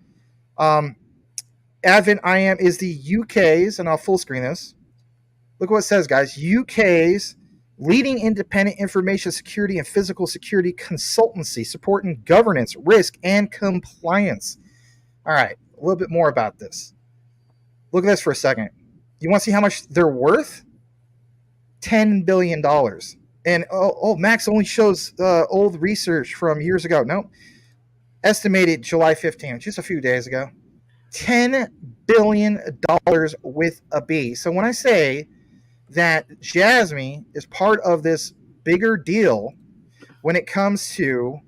Advent IM is the UK's, and I'll full screen this. Look what it says, guys. UK's leading independent information security and physical security consultancy supporting governance, risk, and compliance. All right, a little bit more about this. Look at this for a second. You want to see how much they're worth? $10 billion. And Max only shows old research from years ago. No, estimated July 15th, just a few days ago. $10 billion with a B. So when I say that Jasmy is part of this bigger deal when it comes to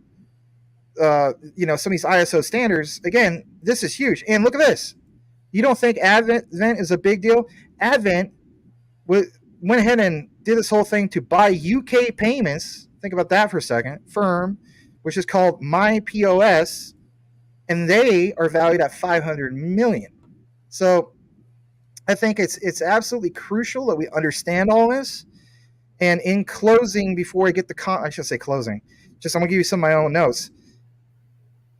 some of these ISO standards. Again, this is huge. And look at this. You don't think Advent is a big deal? Advent went ahead and did this whole thing to buy UK payments. Think about that for a second. Firm, which is called MyPOS, and they are valued at 500 million. So I think it's absolutely crucial that we understand all this. And in closing, before I get I should say closing, just I'm gonna give you some of my own notes.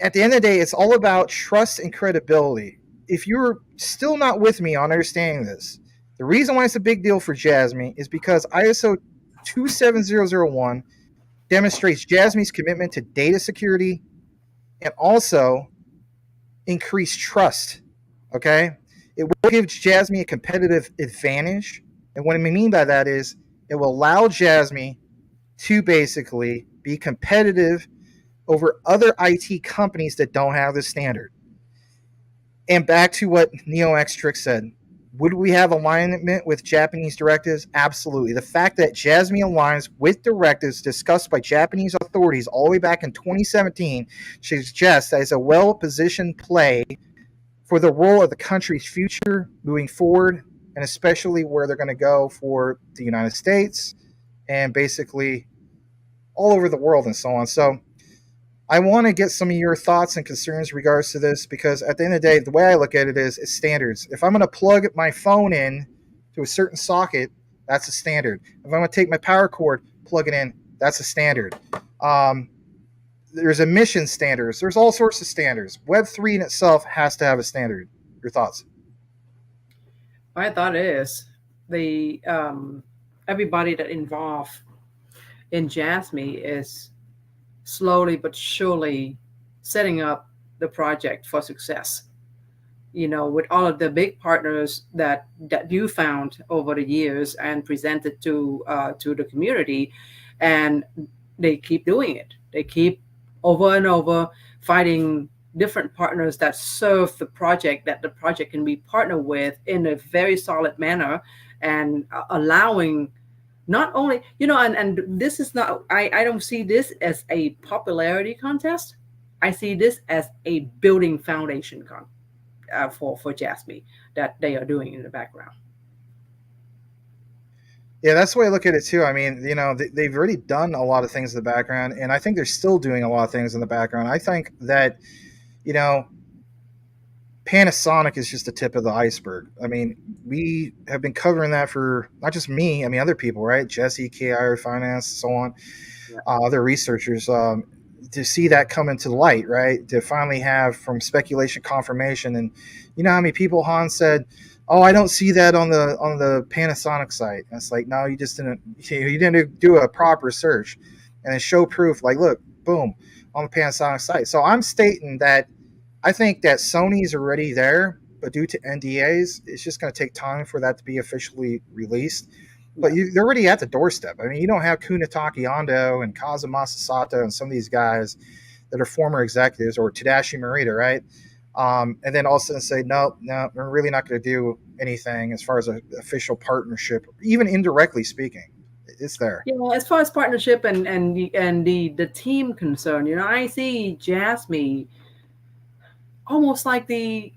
At the end of the day, it's all about trust and credibility. If you're still not with me on understanding this, the reason why it's a big deal for Jasmy is because ISO 27001 demonstrates Jasmy's commitment to data security and also increased trust. Okay? It will give Jasmy a competitive advantage. And what I mean by that is it will allow Jasmy to basically be competitive over other IT companies that don't have this standard. And back to what NeoX said, would we have alignment with Japanese directives? Absolutely. The fact that Jasmy aligns with directives discussed by Japanese authorities all the way back in 2017 suggests that it's a well-positioned play for the role of the country's future moving forward, and especially where they're going to go for the United States and basically all over the world and so on. So I want to get some of your thoughts and concerns in regards to this, because at the end of the day, the way I look at it is it's standards. If I'm going to plug my phone in to a certain socket, that's a standard. If I'm going to take my power cord, plug it in, that's a standard. There's emission standards. There's all sorts of standards. Web3 in itself has to have a standard. Your thoughts? My thought is the everybody that involved in Jasmy is slowly but surely setting up the project for success. You know, with all of the big partners that you found over the years and presented to the community, and they keep doing it. They keep over and over finding different partners that serve the project, that the project can be partnered with in a very solid manner, and allowing not only, and this is not, I don't see this as a popularity contest. I see this as a building foundation for Jasmy that they are doing in the background. Yeah, that's the way I look at it too. I mean, they've already done a lot of things in the background, and I think they're still doing a lot of things in the background. I think that, you know, Panasonic is just the tip of the iceberg. I mean, we have been covering that for not just me, I mean, other people, right? Jesse, KI Finance, so on, Yeah. other researchers, to see that come into light, right? To finally have from speculation confirmation. And you know how many people Han said, "Oh, I don't see that on the Panasonic site." And it's like, no, you just didn't. You didn't do a proper search, and then show proof. Like, look, boom, on the Panasonic site. So I'm stating that I think that Sony's already there, but due to NDAs, it's just going to take time for that to be officially released. But they're already at the doorstep. I mean, you don't have Kunitake Ando and Kazumasa Sato and some of these guys that are former executives, or Tadashi Morita, right? And then all of a sudden say, no, we're really not going to do anything as far as an official partnership, even indirectly speaking. It's there. Yeah, as far as partnership and the team concerned, I see Jasmy almost like a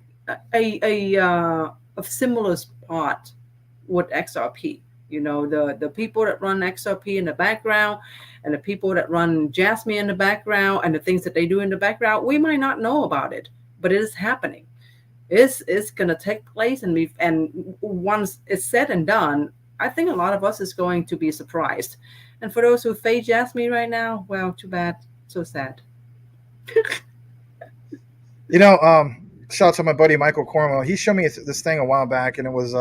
similar spot with XRP. The people that run XRP in the background, and the people that run Jasmy in the background, and the things that they do in the background, we might not know about it, but it is happening. It's going to take place, and once it's said and done, I think a lot of us is going to be surprised. And for those who fade Jasmy right now, well, too bad, so sad. Shout out to my buddy Michael Cornwell. He showed me this thing a while back, and it was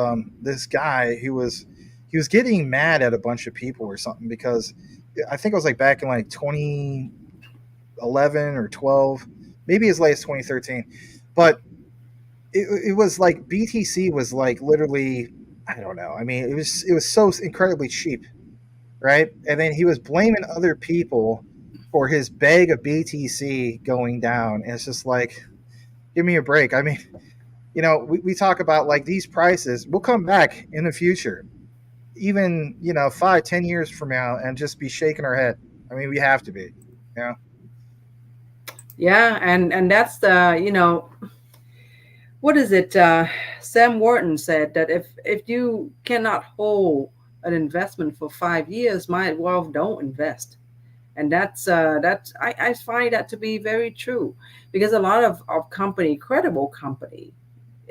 this guy who was getting mad at a bunch of people or something, because I think it was like back in like 2011 or 12, maybe as late as 2013. But it was like BTC was like literally, I don't know. I mean, it was so incredibly cheap, right? And then he was blaming other people for his bag of BTC going down. And it's just like, give me a break. I mean, we talk about like these prices will come back in the future, even 5-10 years from now, and just be shaking our head. I mean, we have to be. Yeah, and that's the, what is it? Sam Wharton said that if you cannot hold an investment for 5 years, might well don't invest. And that's I find that to be very true, because a lot of company, credible company,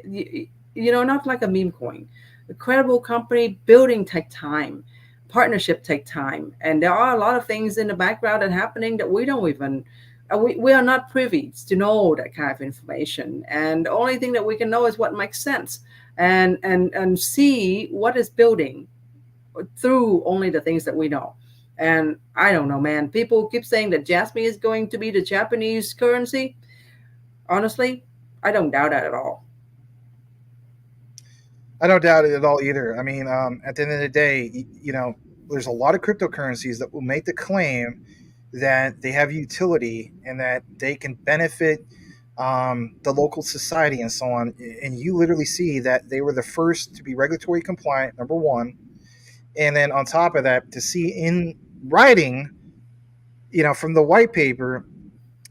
you, not like a meme coin, a credible company building take time, partnership take time, and there are a lot of things in the background that happening that we don't even we are not privy to know that kind of information, and the only thing that we can know is what makes sense, and see what is building through only the things that we know. And I don't know, man. People keep saying that Jasmine is going to be the Japanese currency. Honestly, I don't doubt that at all. I don't doubt it at all either. I mean, at the end of the day, there's a lot of cryptocurrencies that will make the claim that they have utility and that they can benefit the local society and so on. And you literally see that they were the first to be regulatory compliant, number one. And then on top of that, to see in writing, from the white paper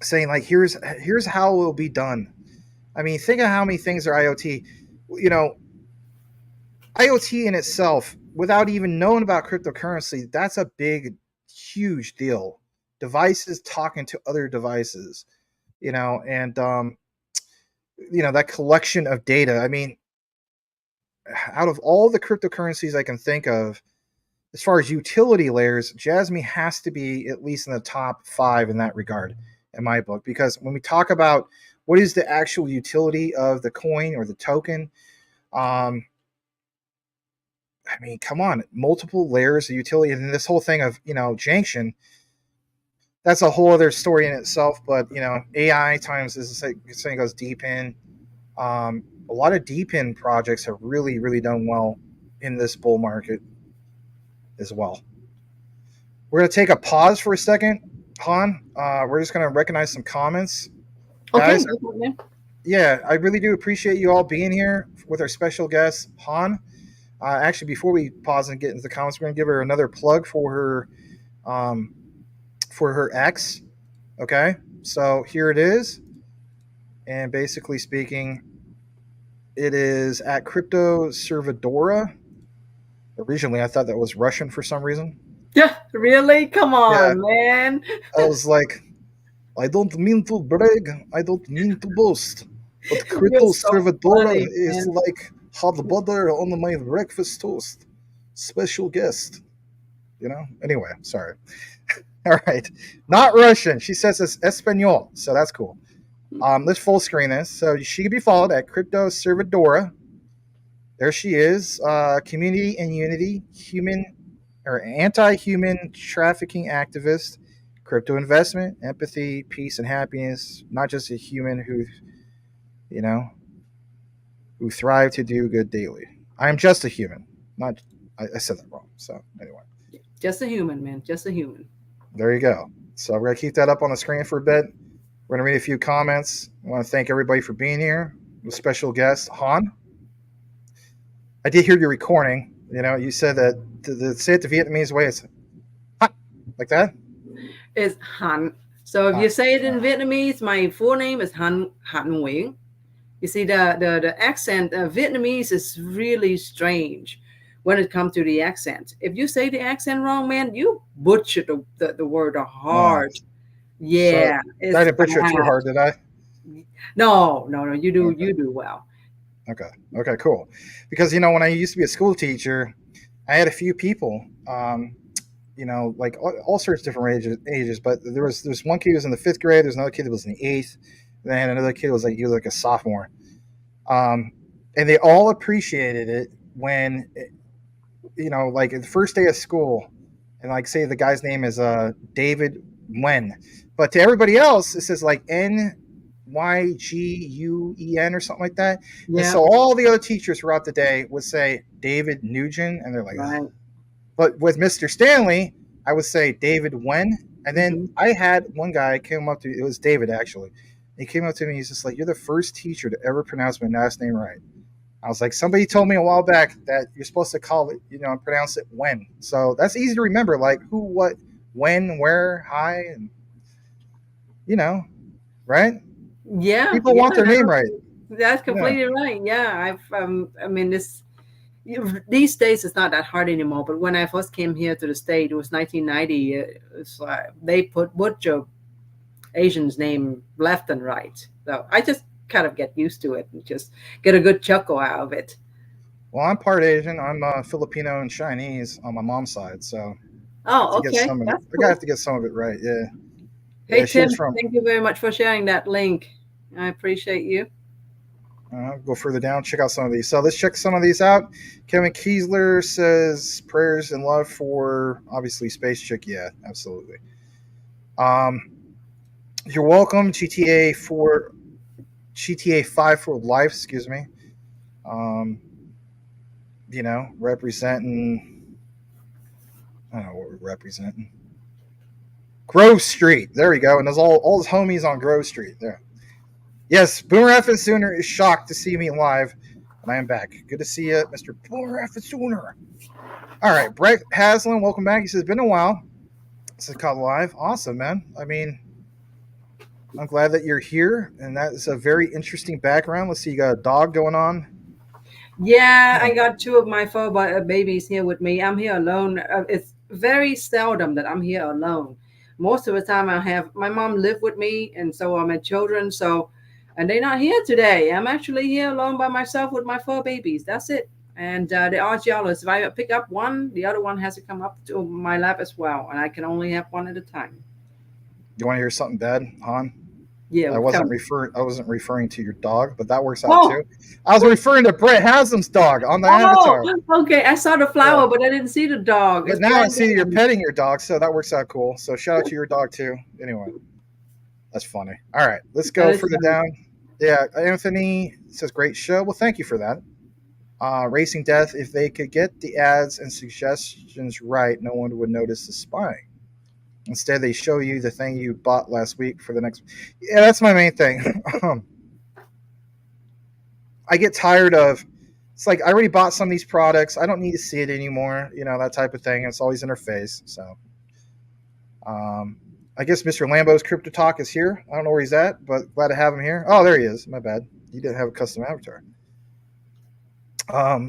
saying like, here's how it will be done. I mean, think of how many things are IoT. You know, IoT in itself, without even knowing about cryptocurrency, that's a big, huge deal. Devices talking to other devices, and that collection of data. I mean, out of all the cryptocurrencies I can think of, as far as utility layers, Jasmy has to be at least in the top five in that regard, in my book. Because when we talk about what is the actual utility of the coin or the token, um, I mean, come on, multiple layers of utility, and this whole thing of junction. That's a whole other story in itself. But AI times this thing goes deep in. A lot of deep in projects have really, really done well in this bull market as well. We're gonna take a pause for a second, Han. We're just gonna recognize some comments, Okay, guys. no problem. Yeah, I really do appreciate you all being here with our special guest, Han. Actually, before we pause and get into the comments, we're gonna give her another plug um, for her ex. Okay, so here it is, and basically speaking, it is at Crypto Servidora. Originally, I thought that was Russian for some reason. Yeah, really? Come Yeah, on, man. I was like, I don't mean to brag, I don't mean to boast, but You're Crypto so Servidora funny, is man. like hot butter on my breakfast toast. Special guest, Anyway, sorry. All right, not Russian. She says it's Espanol, so that's cool. Let's full screen this. So she can be followed at Crypto Servidora. There she is. Community and unity, human or anti-human trafficking activist, crypto investment, empathy, peace, and happiness. Not just a human you know, who thrive to do good daily. I am just a human. Not. I said that wrong. So anyway, Just a human, man. Just a human. there you go. So we're gonna keep that up on the screen for a bit. We're gonna read a few comments. I want to thank everybody for being here. With special guest Han. I did hear your recording. You said that say it the Vietnamese way. It's hot like that. It's Han. So if you Hot. say it in Vietnamese, my full name is Han Nguyen. You see, the accent, Vietnamese is really strange when it comes to the accent. If you say the accent wrong, man, you butcher the word Uh, hard. so Yeah, I it's didn't butcher it too bad. hard, did I? No, no, no. Okay. You do well. Okay. Okay. Cool. Because when I used to be a school teacher, I had a few people, like all sorts of different ages. But there's one kid who was in the fifth grade. There's another kid that was in the eighth. Then another kid was like he was like a sophomore. Um, and they all appreciated it when like the first day of school, and like say the guy's name is David Wen, but to everybody else it says like Nyguen or something like that. And Yeah, so all the other teachers throughout the day would say David Nugent, and they're like, ugh. right. But with Mr. Stanley, I would say David Wen, and then Hmm. I had one guy came up to me, it was David actually. He came up to me, he's just like, "You're the first teacher to ever pronounce my last name right." I was like, somebody told me a while back that you're supposed to call it, pronounce it when. So that's easy to remember, like who, what, when, where, hi, and you know. right? Yeah, People yeah, want their name right. that's Yeah. completely right. Yeah, I mean, these days it's not that hard anymore. But when I first came here to the state, it was 1990. It's like they put butcher Asian's name left and right. So I just kind of get used to it and just get a good chuckle out of it. Well, I'm part Asian. I'm Filipino and Chinese on my mom's side, so I have Oh, to get okay, some of it. that's I cool. have to get some of it right. Yeah, Hey yeah. She was Tim, from. thank you very much for sharing that link. I appreciate you. Go further down. Check out some of these. So let's check some of these out. Kevin Kiesler says prayers and love for obviously Space Chick. Yeah, absolutely. Um, you're welcome. GTA 5 for life. Excuse me. Um, representing. I don't know what we're representing. Grove Street. There we go. And there's all his homies on Grove Street. There. Yes, Boomer F and Sooner is shocked to see me live, and I am back. Good to see you, Mr. Boomer F and Sooner. All right, Brett Haslam, welcome back. He says, been a while. This is called live. Awesome, man. I mean, I'm glad that you're here, and that is a very interesting background. Let's see, you got a dog going on. Yeah, Yeah. I got two of my four babies here with me. I'm here alone. It's very seldom that I'm here alone. Most of the time, I have my mom live with me, and so are my children. So, and they're not here today. I'm actually here alone by myself with my four babies. That's it. And they are jealous. If I pick up one, the other one has to come up to my lap as well, and I can only have one at a time. You want to hear something bad, Han? Yeah, I tell wasn't me. referring. I wasn't referring to your dog, but that works out Oh, too. I was referring to Brett Haslam's dog on the oh, avatar. okay. I saw the Yeah. flower, but I didn't see the dog. But It's now I see you're Brandon. petting your dog, so that works out cool. So shout out to your dog too. Anyway, that's funny. All right, let's That go is further funny. down. Yeah, Anthony says great show. Well, thank you for that. Racing Death, if they could get the ads and suggestions right, no one would notice the spying. Instead, they show you the thing you bought last week for the next. Yeah, that's my main thing. I get tired of. It's like I already bought some of these products. I don't need to see it anymore. That type of thing. It's always in their face. So, I guess Mr. Lambo's Crypto Talk is here. I don't know where he's at, but glad to have him here. Oh, there he is. My bad. You didn't have a custom avatar.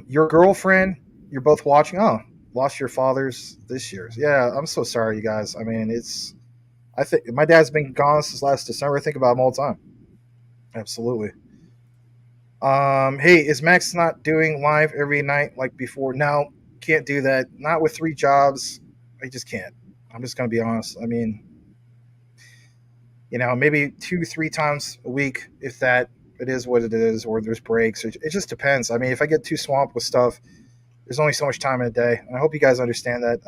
Your girlfriend, you're both watching. Oh, lost your fathers this year. Yeah, I'm so sorry, you guys. I mean, it's. I think my dad's been gone since last December. I think about him all the time. Absolutely. Hey, is Max not doing live every night like before? No, can't do that. Not with 3 jobs. I just can't. I'm just gonna be honest. I mean, maybe 2, 3 times a week, if that. It is what it is, or there's breaks. It just depends. I mean, if I get too swamped with stuff, there's only so much time in a day. And I hope you guys understand that.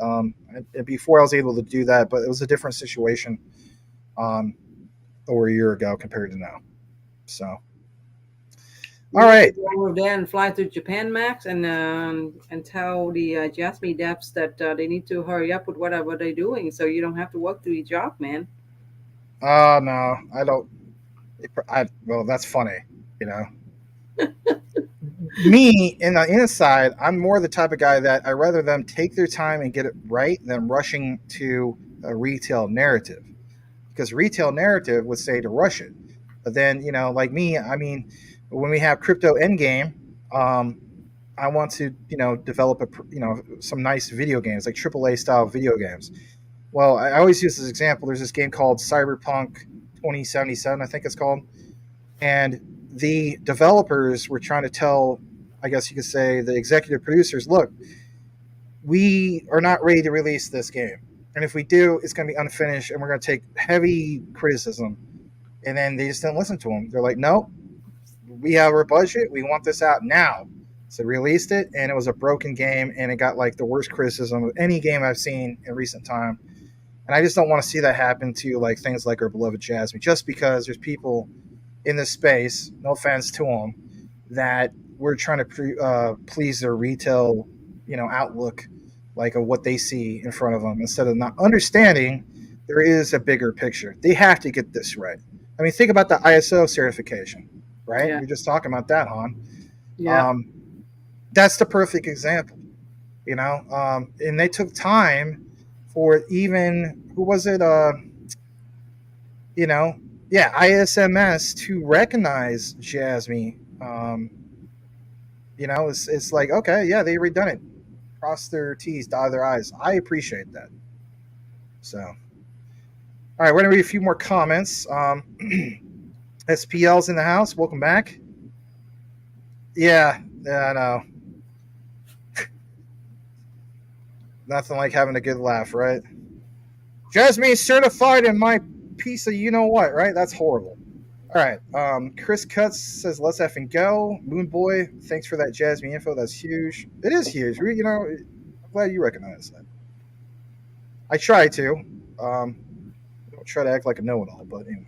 And before I was able to do that, but it was a different situation um, over a year ago compared to now. So, You all need to right. go over there and fly to Japan, Max, and tell the Jasmy devs that they need to hurry up with whatever they're doing, so you don't have to work 3 jobs, man. No, I don't. Well, that's funny. You know, me in the inside, I'm more the type of guy that I rather them take their time and get it right than rushing to a retail narrative, because retail narrative would say to rush it. But then, like me, I mean, when we have crypto endgame, um, I want to, develop some nice video games like AAA style video games. Well, I always use this example. There's this game called Cyberpunk 2077, I think it's called, and the developers were trying to tell, I guess you could say, the executive producers, look, we are not ready to release this game, and if we do, it's going to be unfinished, and we're going to take heavy criticism. And then they just didn't listen to them. They're like, no, we have our budget. We want this out now. So released it, and it was a broken game, and it got like the worst criticism of any game I've seen in recent time. And I just don't want to see that happen to like things like our beloved Jasmine, just because there's people in this space, no offense to them, that we're trying to please their retail, outlook, like of what they see in front of them, instead of not understanding there is a bigger picture. They have to get this right. I mean, think about the ISO certification, right? Yeah, We are just talking about that, Han. yeah, Um, that's the perfect example, and they took time for even who was it? You know, yeah, ISMS to recognize Jasmy. It's like, okay, yeah, they redone it. Cross their T's, dot their I's. I appreciate that. So, all right, we're gonna read a few more comments. SPL's in the house. Welcome back. Yeah, I know. Nothing like having a good laugh, right? Jasmine certified in my piece of you know what, right? That's horrible. All right. Chris Cuts says, let's effing go. Moon Boy, thanks for that Jasmine info. That's huge. It is huge. I'm glad you recognize that. I try to. Don't try to act like a know it all, but anyway.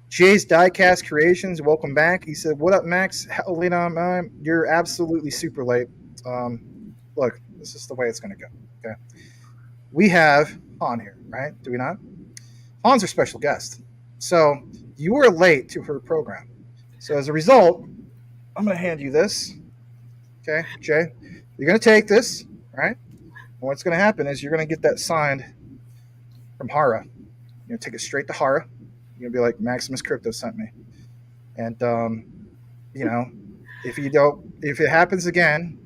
Jay's Diecast Creations, welcome back. He said, what up, Max? How late on? You're absolutely super late. Look, this is the way it's going to go. Okay. We have Han here, right? Do we not? Han's our special guest. So you were late to her program. So as a result, I'm going to hand you this. Okay, Jay. You're going to take this, right? And what's going to happen is you're going to get that signed from Hara. You're going to take it straight to Hara. You're going to be like, Maximus Crypto sent me. And, if it happens again,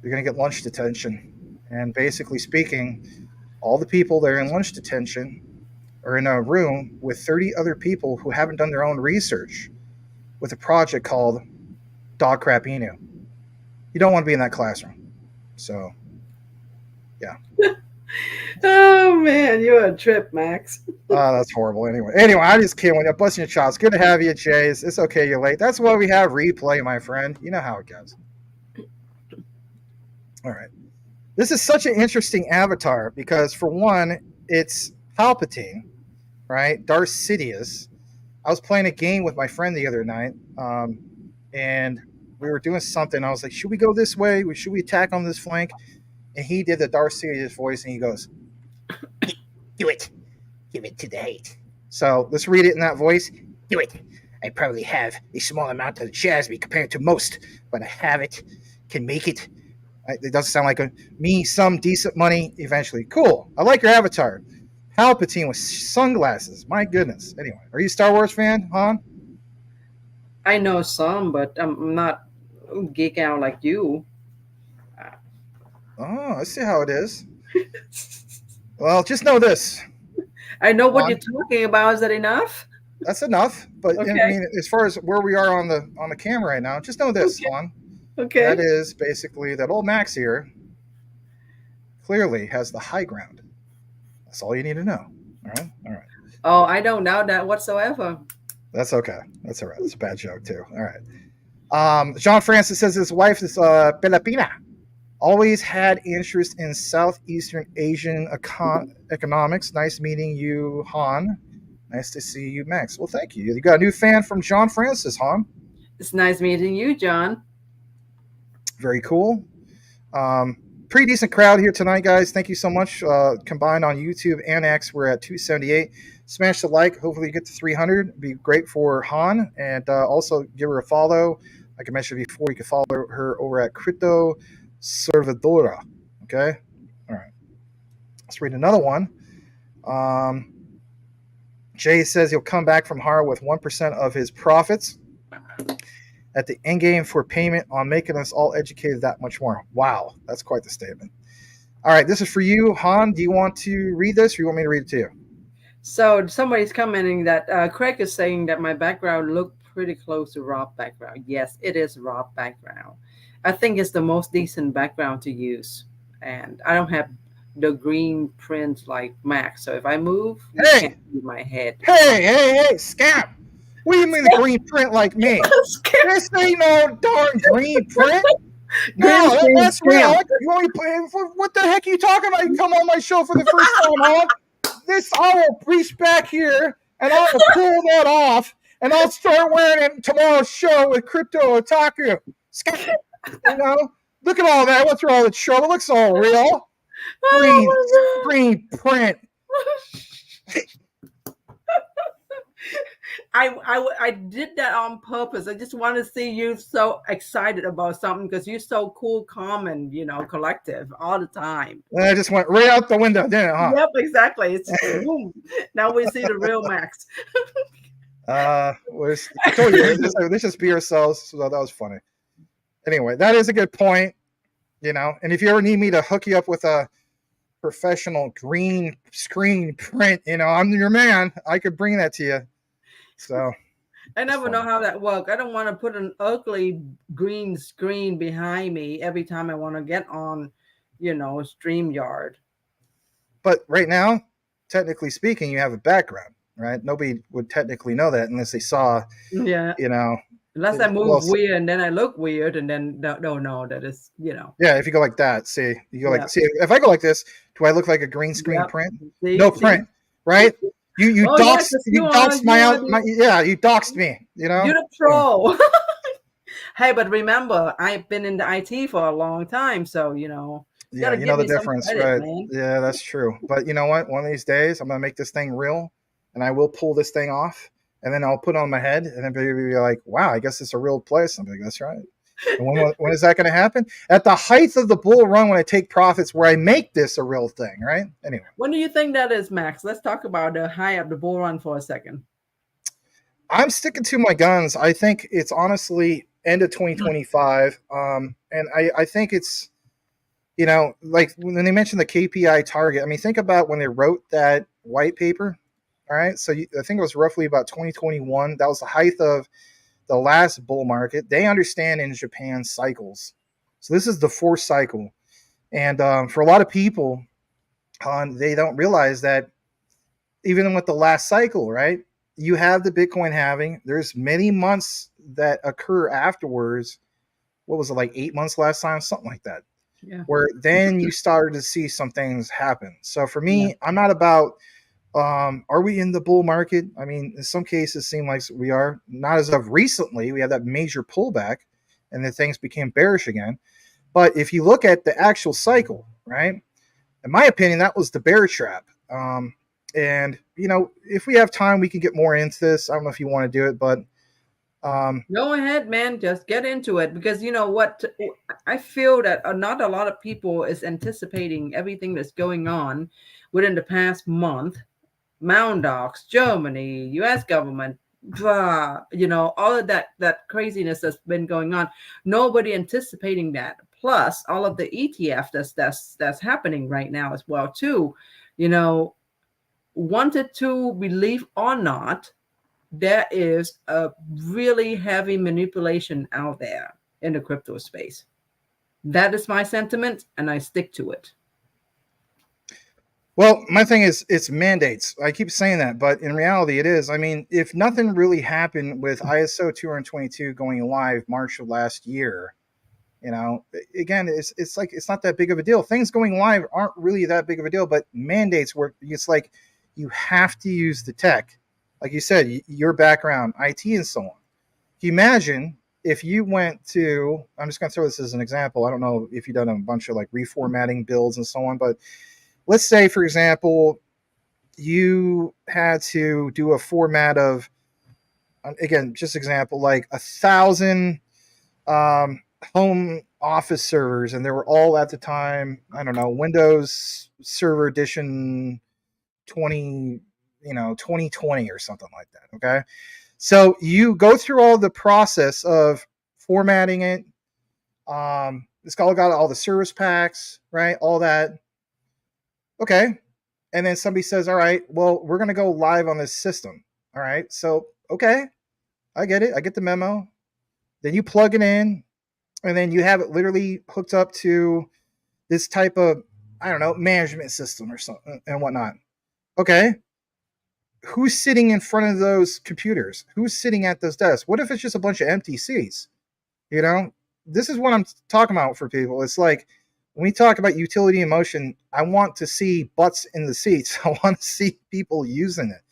you're going to get lunch detention. And basically speaking, all the people that are in lunch detention are in a room with 30 other people who haven't done their own research with a project called Dog Crap Inu. You don't want to be in that classroom. So, yeah. Oh man, you're a trip, Max. That's horrible. Anyway, I just can't win. Busting your chops. Good to have you, Jay. It's okay you're late. That's why we have replay, my friend. You know how it goes. All right. This is such an interesting avatar because, for one, it's Palpatine, right? Darth Sidious. I was playing a game with my friend the other night, and we were doing something. I was like, should we go this way? Should we attack on this flank? And he did the Darth Sidious voice, and he goes, do it. Give it to the hate. So let's read it in that voice. Do it. I probably have a small amount of Jasmy compared to most, but I have it, can make it. It doesn't sound like some decent money eventually. Cool. I like your avatar. Palpatine with sunglasses. My goodness. Anyway, are you a Star Wars fan, Han? I know some, but I'm not geek out like you. Oh, I see how it is. Well, just know this. I know what Han. you're talking about. Is that enough? That's enough. But Okay. I mean, as far as where we are on the camera right now, just know this, Okay. Han. Okay. That is basically that old Max here clearly has the high ground. That's all you need to know. All right. Oh, I don't doubt that whatsoever. That's okay. That's all right. It's a bad joke too. All right. John Francis says his wife is Filipina. Always had interest in Southeastern Asian economics. Nice meeting you, Han. Nice to see you, Max. Well, thank you. You got a new fan from John Francis, Han. It's nice meeting you, John. Very cool. Pretty decent crowd here tonight, guys. Thank you so much. Combined on YouTube and X, we're at 278. Smash the like. Hopefully, you get to 300. It'd be great for Han. And also give her a follow. Like I mentioned before, you can follow her over at Crypto Servidora. Okay? All right. Let's read another one. Jay says he'll come back from Hara with 1% of his profits at the end game for payment on making us all educated that much more. Wow, that's quite the statement. All right, this is for you, Han. Do you want to read this, or you want me to read it to you? So somebody's commenting that Craig is saying that my background looked pretty close to Rob background. Yes, it is Rob background. I think it's the most decent background to use, and I don't have the green print like Max. So if I move, you Hey! can't see my head. Hey, scam! What do you mean the green print like me? This ain't no darn green print. No, that's real. You want me to play? What the heck are you talking about? You come on my show for the first time, huh? I will reach back here and I will pull that off and I'll start wearing it in tomorrow's show with Crypto Otaku. Look at all that. What's wrong with the show? It looks all real. Green print. I did that on purpose. I just want to see you so excited about something because you're so cool, calm, and collective all the time. And I just went right out the window, didn't it, huh? Yep, exactly. It's boom. Now we see the real Max. I told you let's just be ourselves. So that was funny. Anyway, that is a good point. And if you ever need me to hook you up with a professional green screen print, I'm your man. I could bring that to you. So I it's never know funny. how that works. I don't want to put an ugly green screen behind me every time I want to get on, StreamYard. But right now, technically speaking, you have a background, right? Nobody would technically know that unless they saw, Yeah. you know, Unless I well, move weird and then I look weird and then no, that is. yeah. If you go like that, see, you go Yeah. like, see, if I go like this, do I look like a green screen Yep. print? See, No see. print, right? You Oh yeah, doxed because you are my you are my the yeah, you doxed me, you're the So, pro. Hey, but remember, I've been in the IT for a long time, so yeah, gotta you know give the me some difference, credit, right? man. Yeah, that's true. But you know what? One of these days, I'm gonna make this thing real, and I will pull this thing off, and then I'll put it on my head, and then people will be like, "Wow, I guess it's a real place." I'm like, "That's right." And when is that going to happen? At the height of the bull run, when I take profits, where I make this a real thing, right? Anyway, When do you think that is, Max? Let's talk about the high up the bull run for a second. I'm sticking to my guns. I think it's honestly end of 2025, and I think it's like when they mentioned the KPI target. I mean, think about when they wrote that white paper. All right, so I think it was roughly about 2021. That was the height of the last bull market. They understand in Japan cycles, so this is the fourth cycle, and for a lot of people, they don't realize that even with the last cycle, right? You have the Bitcoin halving. There's many months that occur afterwards. What was it, like 8 months last time? Something like that. Yeah. Where then you started to see some things happen. So for Yeah. me, I'm not about are we in the bull market? I mean, in some cases, seem like we are. Not as of recently. We had that major pullback, and then things became bearish again. But if you look at the actual cycle, right? In my opinion, that was the bear trap. And if we have time, we can get more into this. I don't know if you want to do it, but Go ahead, man. Just get into it because you know what? I feel that not a lot of people is anticipating everything that's going on within the past month. Mound dogs, Germany, U.S. government, blah, all of that craziness that's been going on. Nobody anticipating that. Plus, all of the ETF that's happening right now as well too. You know, wanted to believe or not, there is a really heavy manipulation out there in the crypto space. That is my sentiment, and I stick to it. well, my thing is it's mandates. I keep saying that, but in reality, it is. I mean, if nothing really happened with ISO 222 going live March of last year, you know, again, it's like it's not that big of a deal. Things going live aren't really that big of a deal, but mandates where it's like you have to use the tech, like you said, your background, IT, and so on. Can you imagine if you went to? I'm just going to throw this as an example. I don't know if you've done a bunch of like reformatting builds and so on, but let's say, for example, you had to do a format of, again, just example, like 1,000 home office servers, and they were all at the time, I don't know, Windows Server Edition 20, 2020 or something like that. Okay, so you go through all the process of formatting it. It's all got all the service packs, right? All that. Okay, and then somebody says, "All right, well, we're going to go live on this system." All right, so okay, I get it. I get the memo. Then you plug it in, and then you have it literally hooked up to this type of, I don't know, management system or something and whatnot. Okay, who's sitting in front of those computers? Who's sitting at those desks? What if it's just a bunch of empty seats? You know, this is what I'm talking about for people. It's like when we talk about utility in motion, I want to see butts in the seats. I want to see people using it.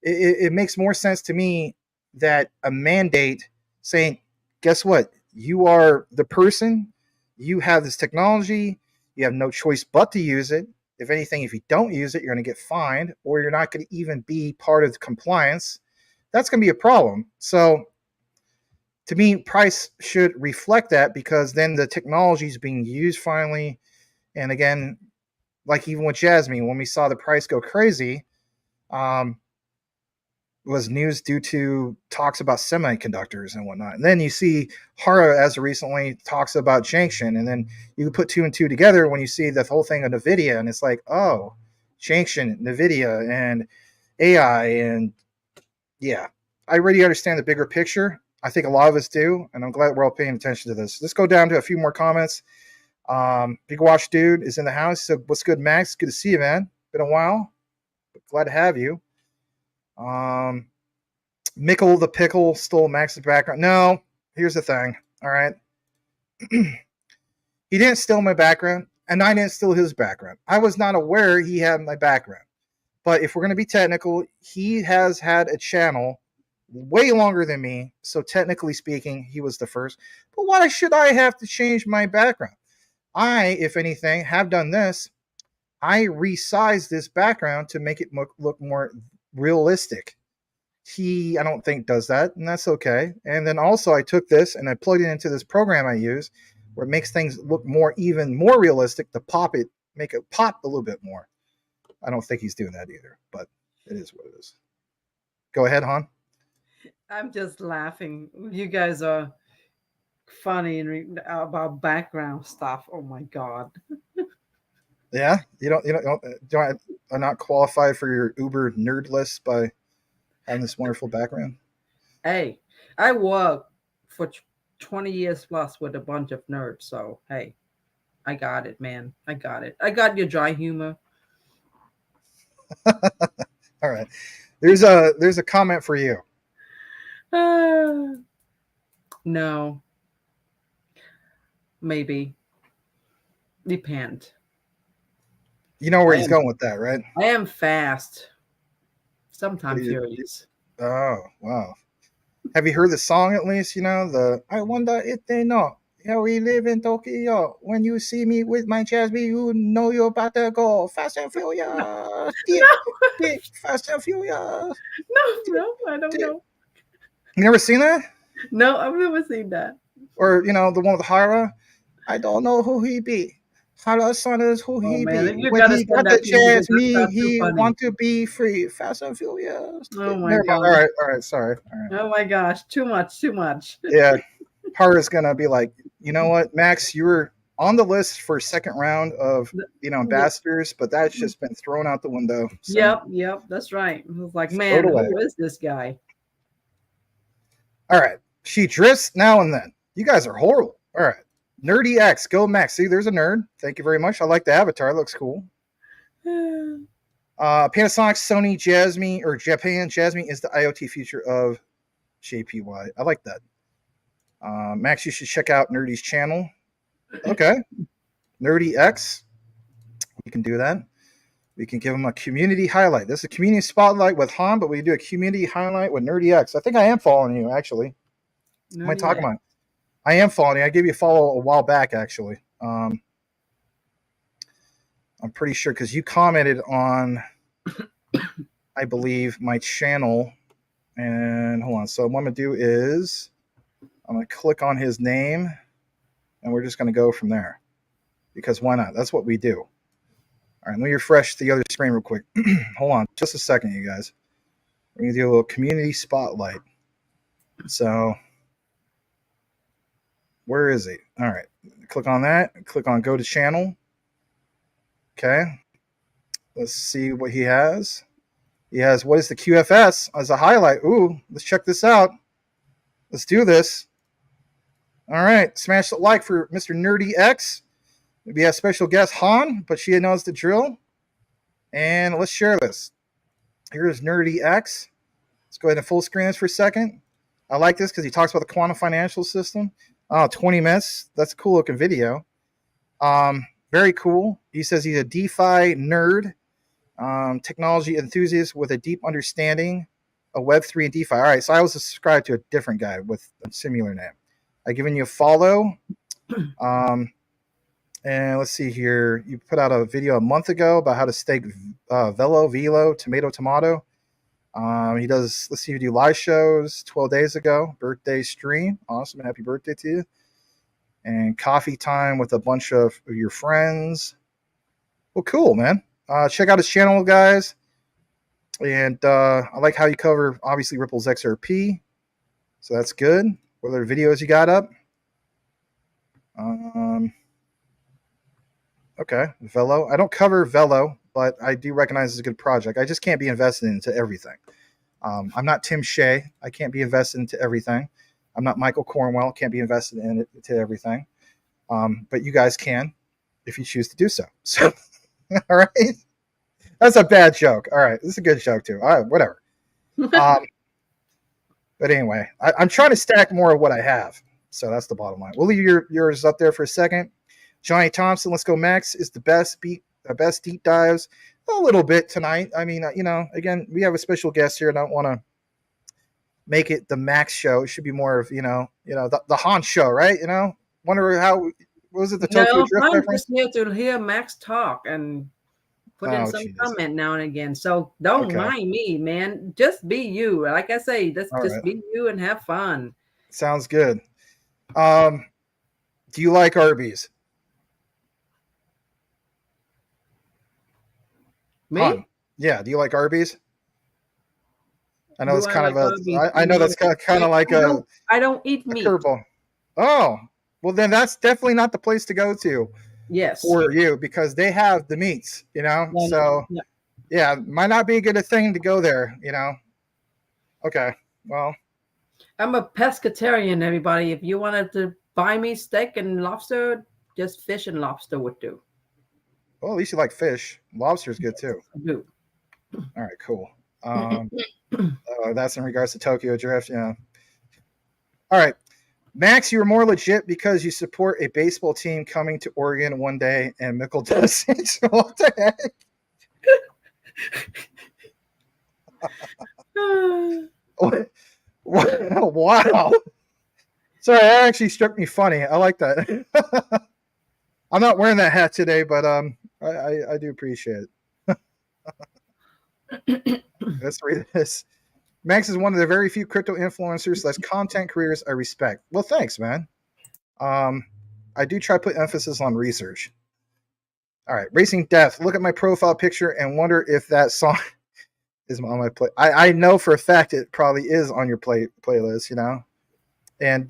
It makes more sense to me that a mandate saying, guess what? You are the person, you have this technology, you have no choice but to use it. If anything, if you don't use it, you're going to get fined or you're not going to even be part of the compliance. That's going to be a problem. So, to me, price should reflect that because then the technology is being used finally. And again, like even with Jasmine, when we saw the price go crazy, um, was news due to talks about semiconductors and whatnot. And then you see Hara as of recently talks about Junction, and then you put two and two together when you see the whole thing of NVIDIA, and it's like, oh, Junction, NVIDIA, and AI, and yeah, I already understand the bigger picture. I think a lot of us do, and I'm glad we're all paying attention to this. Let's go down to a few more comments. Big Watch Dude is in the house. So what's good, Max? Good to see you, man. Been a while. Glad to have you. Mickle the Pickle stole Max's background. No, here's the thing. All right. He didn't steal my background, and I didn't steal his background. I was not aware he had my background. But if we're going to be technical, he has had a channel way longer than me. So technically speaking, he was the first. But why should I have to change my background? I, if anything, have done this. I resized this background to make it look more realistic. He, I don't think, does that, and that's okay. And then also I took this and I plugged it into this program I use where it makes things look even more realistic to make it pop a little bit more. I don't think he's doing that either, but it is what it is. Go ahead, Han. I'm just laughing. You guys are funny about background stuff. Oh my god. Yeah, I'm not qualified for your Uber nerd list by having this wonderful background. Hey, I worked for 20 years plus with a bunch of nerds, so hey, I got it, man. I got it. I got your dry humor. All right. There's a comment for you. No. Maybe. Depend. You know where he's going with that, right? I am fast. Sometimes furious. Oh, wow. Have you heard the song at least? You know, the I wonder if they know. Yeah, we live in Tokyo. When you see me with my Jasmy, you know you're about to go fast and furious. No. Fast and furious. No, I don't know. You never seen that? No, I've never seen that. Or, you know, the one with Hara? I don't know who he be. Hara's son is who he man, be. When he got the Jasmy, he want to be free. Fast and furious. Oh my god. All right, sorry. All right. Oh my gosh, too much. Yeah. Hara's gonna be like, you know what, Max, you were on the list for second round of ambassadors, but that's just been thrown out the window. So. Yep, that's right. I was like, man, who is this guy? All right, she drifts now and then. You guys are horrible. All right, Nerdy X, go Max. See, there's a nerd. Thank you very much. I like the avatar. It looks cool. Panasonic, Sony, Jasmy, or Japan Jasmy is the IoT future of JPY. I like that. Max, you should check out Nerdy's channel. Okay. Nerdy X. We can do that. We can give him a community highlight. This is a community spotlight with Han, but we do a community highlight with Nerdy X. I think I am following you, actually. What am I talking about? I am following you. I gave you a follow a while back, actually. I'm pretty sure because you commented on, I believe, my channel. And hold on. So what I'm going to do is I'm going to click on his name, and we're just going to go from there. Because why not? That's what we do. All right, let me refresh the other screen real quick. Hold on just a second, you guys. We're going to do a little community spotlight. So where is he? All right, click on that. Click on go to channel. Okay. Let's see what he has. He has what is the QFS as a highlight. Ooh, let's check this out. Let's do this. All right, smash the like for Mr. Nerdy X. We have special guest Han, but she knows the drill. And let's share this. Here's Nerdy X. Let's go ahead and full screen this for a second. I like this because he talks about the quantum financial system. 20 minutes. That's a cool looking video. Very cool. He says he's a DeFi nerd, technology enthusiast with a deep understanding of Web3 and DeFi. All right, so I was subscribed to a different guy with a similar name. I've given you a follow. And let's see here. You put out a video a month ago about how to stake Velo, tomato. He does, let's see, you do live shows 12 days ago, birthday stream. Awesome. Happy birthday to you. And coffee time with a bunch of your friends. Well, cool, man. Check out his channel, guys. And I like how you cover obviously Ripple's XRP, so that's good. What other videos you got up? Okay, Velo. I don't cover Velo, but I do recognize it's a good project. I just can't be invested into everything. I'm not Tim Shea. I can't be invested into everything. I'm not Michael Cornwell. Can't be invested in it to everything. But you guys can if you choose to do so. So, all right. That's a bad joke. All right. This is a good joke, too. All right. Whatever. But anyway, I'm trying to stack more of what I have. So that's the bottom line. We'll leave yours up there for a second. Johnny Thompson, let's go. Max is the best deep dives. A little bit tonight. I mean, again, we have a special guest here. I don't want to make it the Max show. It should be more of the Han show, right? Wonder how was it the Tokyo No, Drift I'm reference? just here to hear Max talk and put in some Geez. comment now and again. So don't mind me, man. Just be you. Like I say, just be you and have fun. Sounds good. Do you like Arby's? Me? Han. Yeah. Do you like Arby's? I know Do it's I kind like of Arby's? I know that's kind of like I don't eat a meat. curveball. Oh, well then that's definitely not the place to go to. Yes. For you because they have the meats, So yeah, might not be a good thing to go there, Okay, well, I'm a pescatarian, everybody. If you wanted to buy me steak and lobster, just fish and lobster would do. Well, at least you like fish. Lobster's good too. I do. All right, cool. That's in regards to Tokyo Drift. Yeah. All right, Max, you were more legit because you support a baseball team coming to Oregon one day, and Mickle doesn't. What the heck? Wow. Sorry, that actually struck me funny. I like that. I'm not wearing that hat today, but I do appreciate it. Let's read this. Max is one of the very few crypto influencers / content creators I respect. Well, thanks, man. I do try to put emphasis on research. All right, Racing Death. Look at my profile picture and wonder if that song is on my play. I know for a fact it probably is on your playlist, And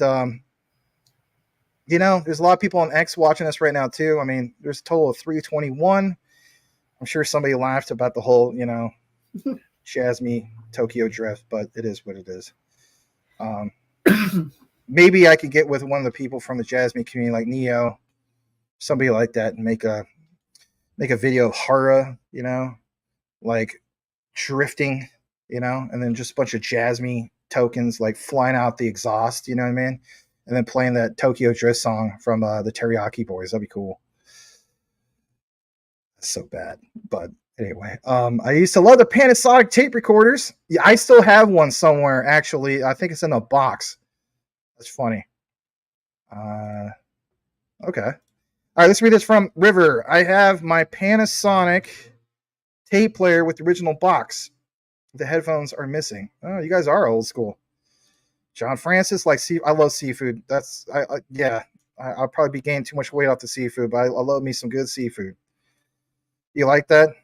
there's a lot of people on X watching us right now too. I mean, there's a total of 321. I'm sure somebody laughed about the whole, Jasmy Tokyo Drift, but it is what it is. Maybe I could get with one of the people from the Jasmy community, like Neo, somebody like that, and make a video of Hara, like drifting, and then just a bunch of Jasmy tokens like flying out the exhaust, you know what I mean? And then playing that Tokyo Drift song from the Teriyaki Boys. That'd be cool. That's so bad. But anyway, I used to love the Panasonic tape recorders. Yeah, I still have one somewhere, actually. I think it's in a box. That's funny. Okay. All right, let's read this from River. I have my Panasonic tape player with the original box. The headphones are missing. Oh, you guys are old school. John Francis, I love seafood. I'll probably be gaining too much weight off the seafood, but I love me some good seafood. You like that?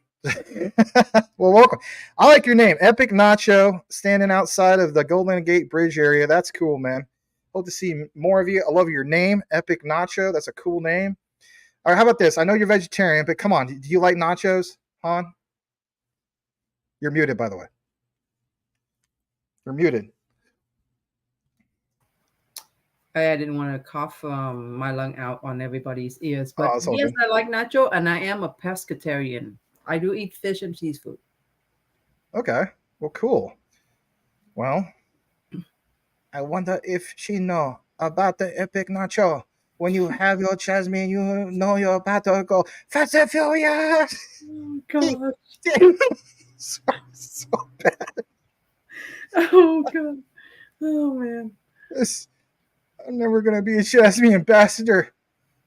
Well, welcome. I like your name, Epic Nacho, standing outside of the Golden Gate Bridge area. That's cool, man. Hope to see more of you. I love your name, Epic Nacho. That's a cool name. All right, how about this? I know you're vegetarian, but come on. Do you like nachos, Han? You're muted, by the way. You're muted. I didn't want to cough my lung out on everybody's ears, but yes, good. I like nacho, and I am a pescatarian. I do eat fish and seafood. Okay, well, cool. Well, I wonder if she know about the Epic Nacho. When you have your Jasmine, you know you're about to go Fast and Furious. Oh God! so bad. Oh God! Oh man! I'm never gonna be a Jasmine ambassador,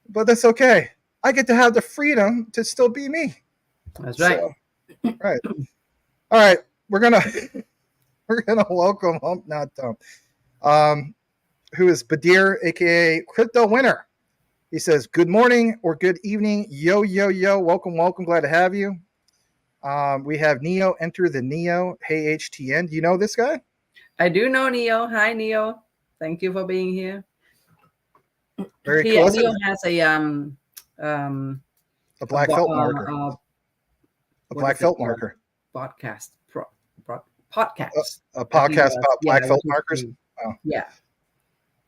but that's okay. I get to have the freedom to still be me. That's right. So, right. All right. We're gonna welcome Hump Not Dumb. Who is Badir, aka Crypto Winner. He says, good morning or good evening. Yo, yo, yo. Welcome, welcome. Glad to have you. We have Neo enter the Neo. Hey HTN, do you know this guy? I do know Neo. Hi, Neo. Thank you for being here. Very cool. That's Neo has um a a black felt marker, a what black is it felt called? marker, Podcast podcast a that he podcast does. about Yeah, black which felt is markers. free. Oh, Yeah,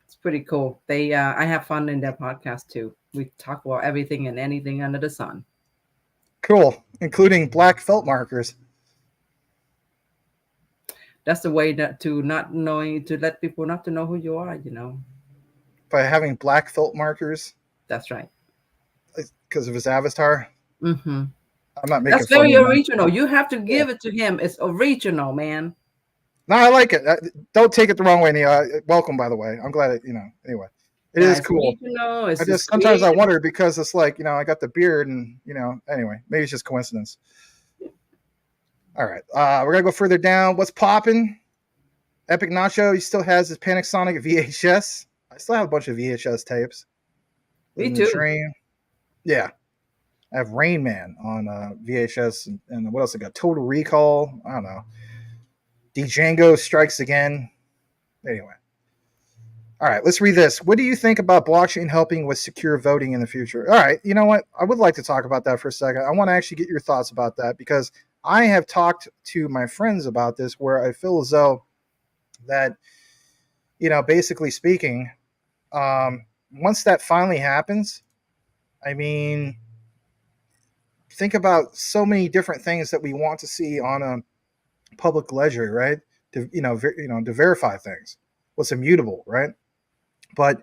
it's pretty cool. They I have fun in their podcast too. We talk about everything and anything under the sun. cool, including black felt markers. That's the way that to not knowing to let people not to know who you are. By having black felt markers That's right. because of his avatar. Mm-hmm. I'm not making That's fun of very him, man. original. You have to Yeah. give it to him. It's original, man. No, I like it. Don't take it the wrong way, Neo. Welcome, by the way. I'm glad it. Anyway, it Yeah, is it's cool. regional. I It's just just sometimes I creative. wonder because it's like I got the beard and anyway, maybe it's just coincidence. All right, we're gonna go further down. What's popping? Epic Nacho, he still has his Panic Sonic VHS. I still have a bunch of VHS tapes Me in the too. train. Yeah, I have Rain Man on VHS, and what else I got? Total Recall. I don't know. Django Strikes Again. Anyway, all right, let's read this. What do you think about blockchain helping with secure voting in the future? All right, you know what? I would like to talk about that for a second. I want to actually get your thoughts about that because I have talked to my friends about this where I feel as though that, basically speaking, once that finally happens, I mean, think about so many different things that we want to see on a public ledger, right? To verify things, what's immutable, right? But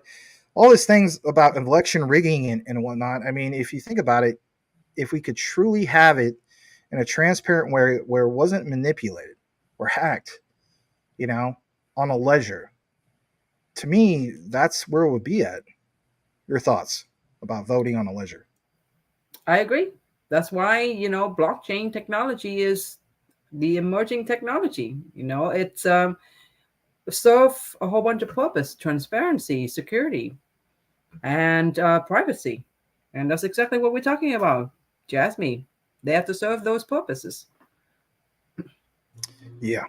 all these things about election rigging and whatnot. I mean, if you think about it, if we could truly have it in a transparent way where it wasn't manipulated or hacked, you know, on a ledger, to me, that's where it would be at. Your thoughts about voting on a ledger? I agree. That's why, blockchain technology is the emerging technology. It's serve a whole bunch of purpose, transparency, security, and privacy. And that's exactly what we're talking about. Jasmine, they have to serve those purposes. Yeah,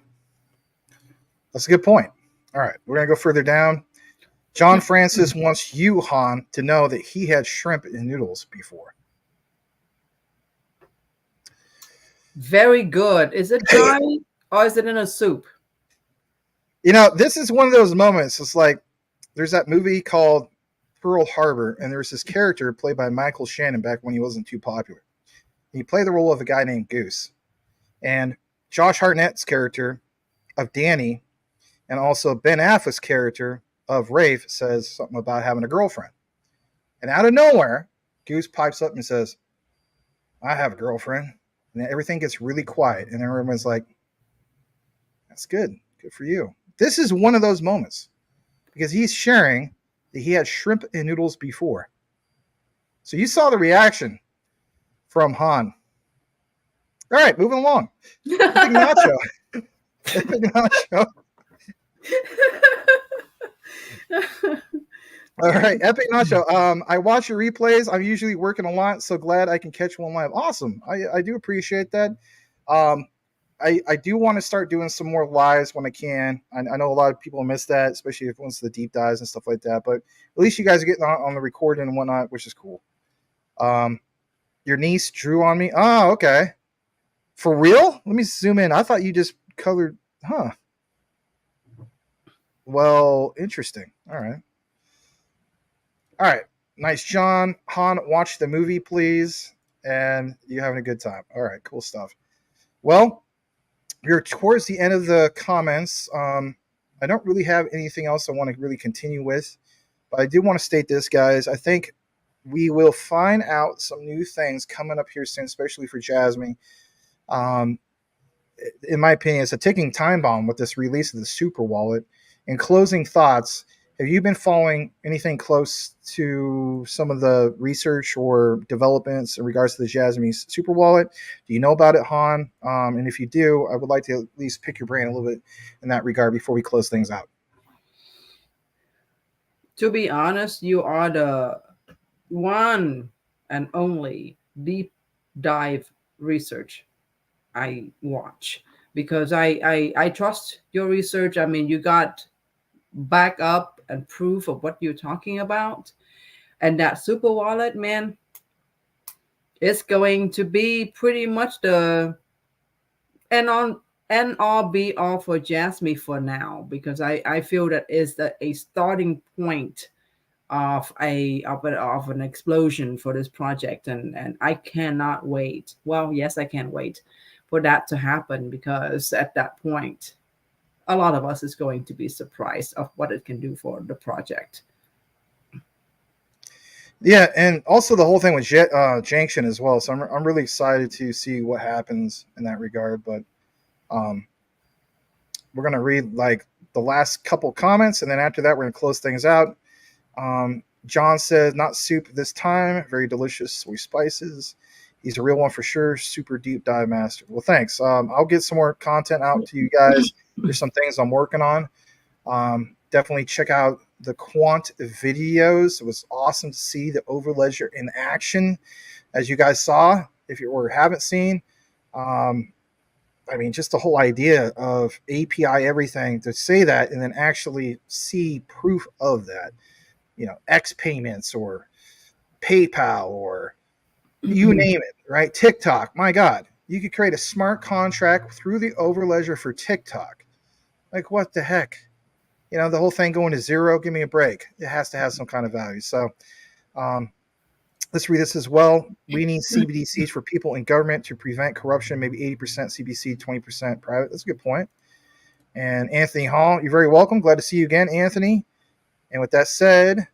that's a good point. All right, we're gonna go further down. John Francis wants you, Han, to know that he had shrimp and noodles before. Very good. Is it dry or is it in a soup? This is one of those moments. It's like there's that movie called Pearl Harbor, and there's this character played by Michael Shannon back when he wasn't too popular. He played the role of a guy named Goose. And Josh Hartnett's character of Danny and also Ben Affleck's character of Rafe says something about having a girlfriend. And out of nowhere, Goose pipes up and says, I have a girlfriend. And then everything gets really quiet. And everyone's like, that's good. Good for you. This is one of those moments because he's sharing that he had shrimp and noodles before. So you saw the reaction from Han. All right, moving along. Epic Nacho. Epic Nacho. All right, Epic Nacho. I watch your replays. I'm usually working a lot, so glad I can catch one live. Awesome. I do appreciate that. Um, I do want to start doing some more lives when I can. I know a lot of people miss that, especially if once the deep dives and stuff like that. But at least you guys are getting on the recording and whatnot, which is cool. Your niece drew on me. Oh, okay. For real? Let me zoom in. I thought you just colored. Huh. Well, interesting. All right. All right. Nice, John. Han, watch the movie, please. And you having a good time. All right. Cool stuff. Well, we're towards the end of the comments. I don't really have anything else I want to really continue with, but I do want to state this, guys. I think we will find out some new things coming up here soon, especially for Jasmine. Um, in my opinion, it's a ticking time bomb with this release of the Super Wallet. In closing thoughts, have you been following anything close to some of the research or developments in regards to the Jasmine Super Wallet? Do you know about it, Han? And if you do, I would like to at least pick your brain a little bit in that regard before we close things out. To be honest, you are the one and only deep dive research I watch because I trust your research. I mean, you got backup and proof of what you're talking about. And that super wallet, man, it's going to be pretty much the and on and all be all for Jasmy for now because I feel that is a starting point of an explosion for this project, and I cannot wait. Well, yes, I can't wait for that to happen because at that point, a lot of us is going to be surprised of what it can do for the project. Yeah, and also the whole thing with Junction as well. So I'm really excited to see what happens in that regard. But um, we're gonna read like the last couple comments, and then after that, we're gonna close things out. John says, "Not soup this time. Very delicious, sweet spices. He's a real one for sure. Super deep dive master." Well, thanks. I'll get some more content out to you guys. There's some things I'm working on. Definitely check out the Quant videos. It was awesome to see the Overledger in action, as you guys saw. If you or haven't seen, um, I mean, just the whole idea of API everything to say that, and then actually see proof of that. X payments or PayPal or you Mhm. name it, right? TikTok. My God, you could create a smart contract through the Overledger for TikTok. Like, what the heck? The whole thing going to zero, give me a break. It has to have some kind of value. So um, let's read this as well. We need CBDCs for people in government to prevent corruption, maybe 80% CBC, 20% private. That's a good point. And Anthony Hall, you're very welcome. Glad to see you again, Anthony. And with that said,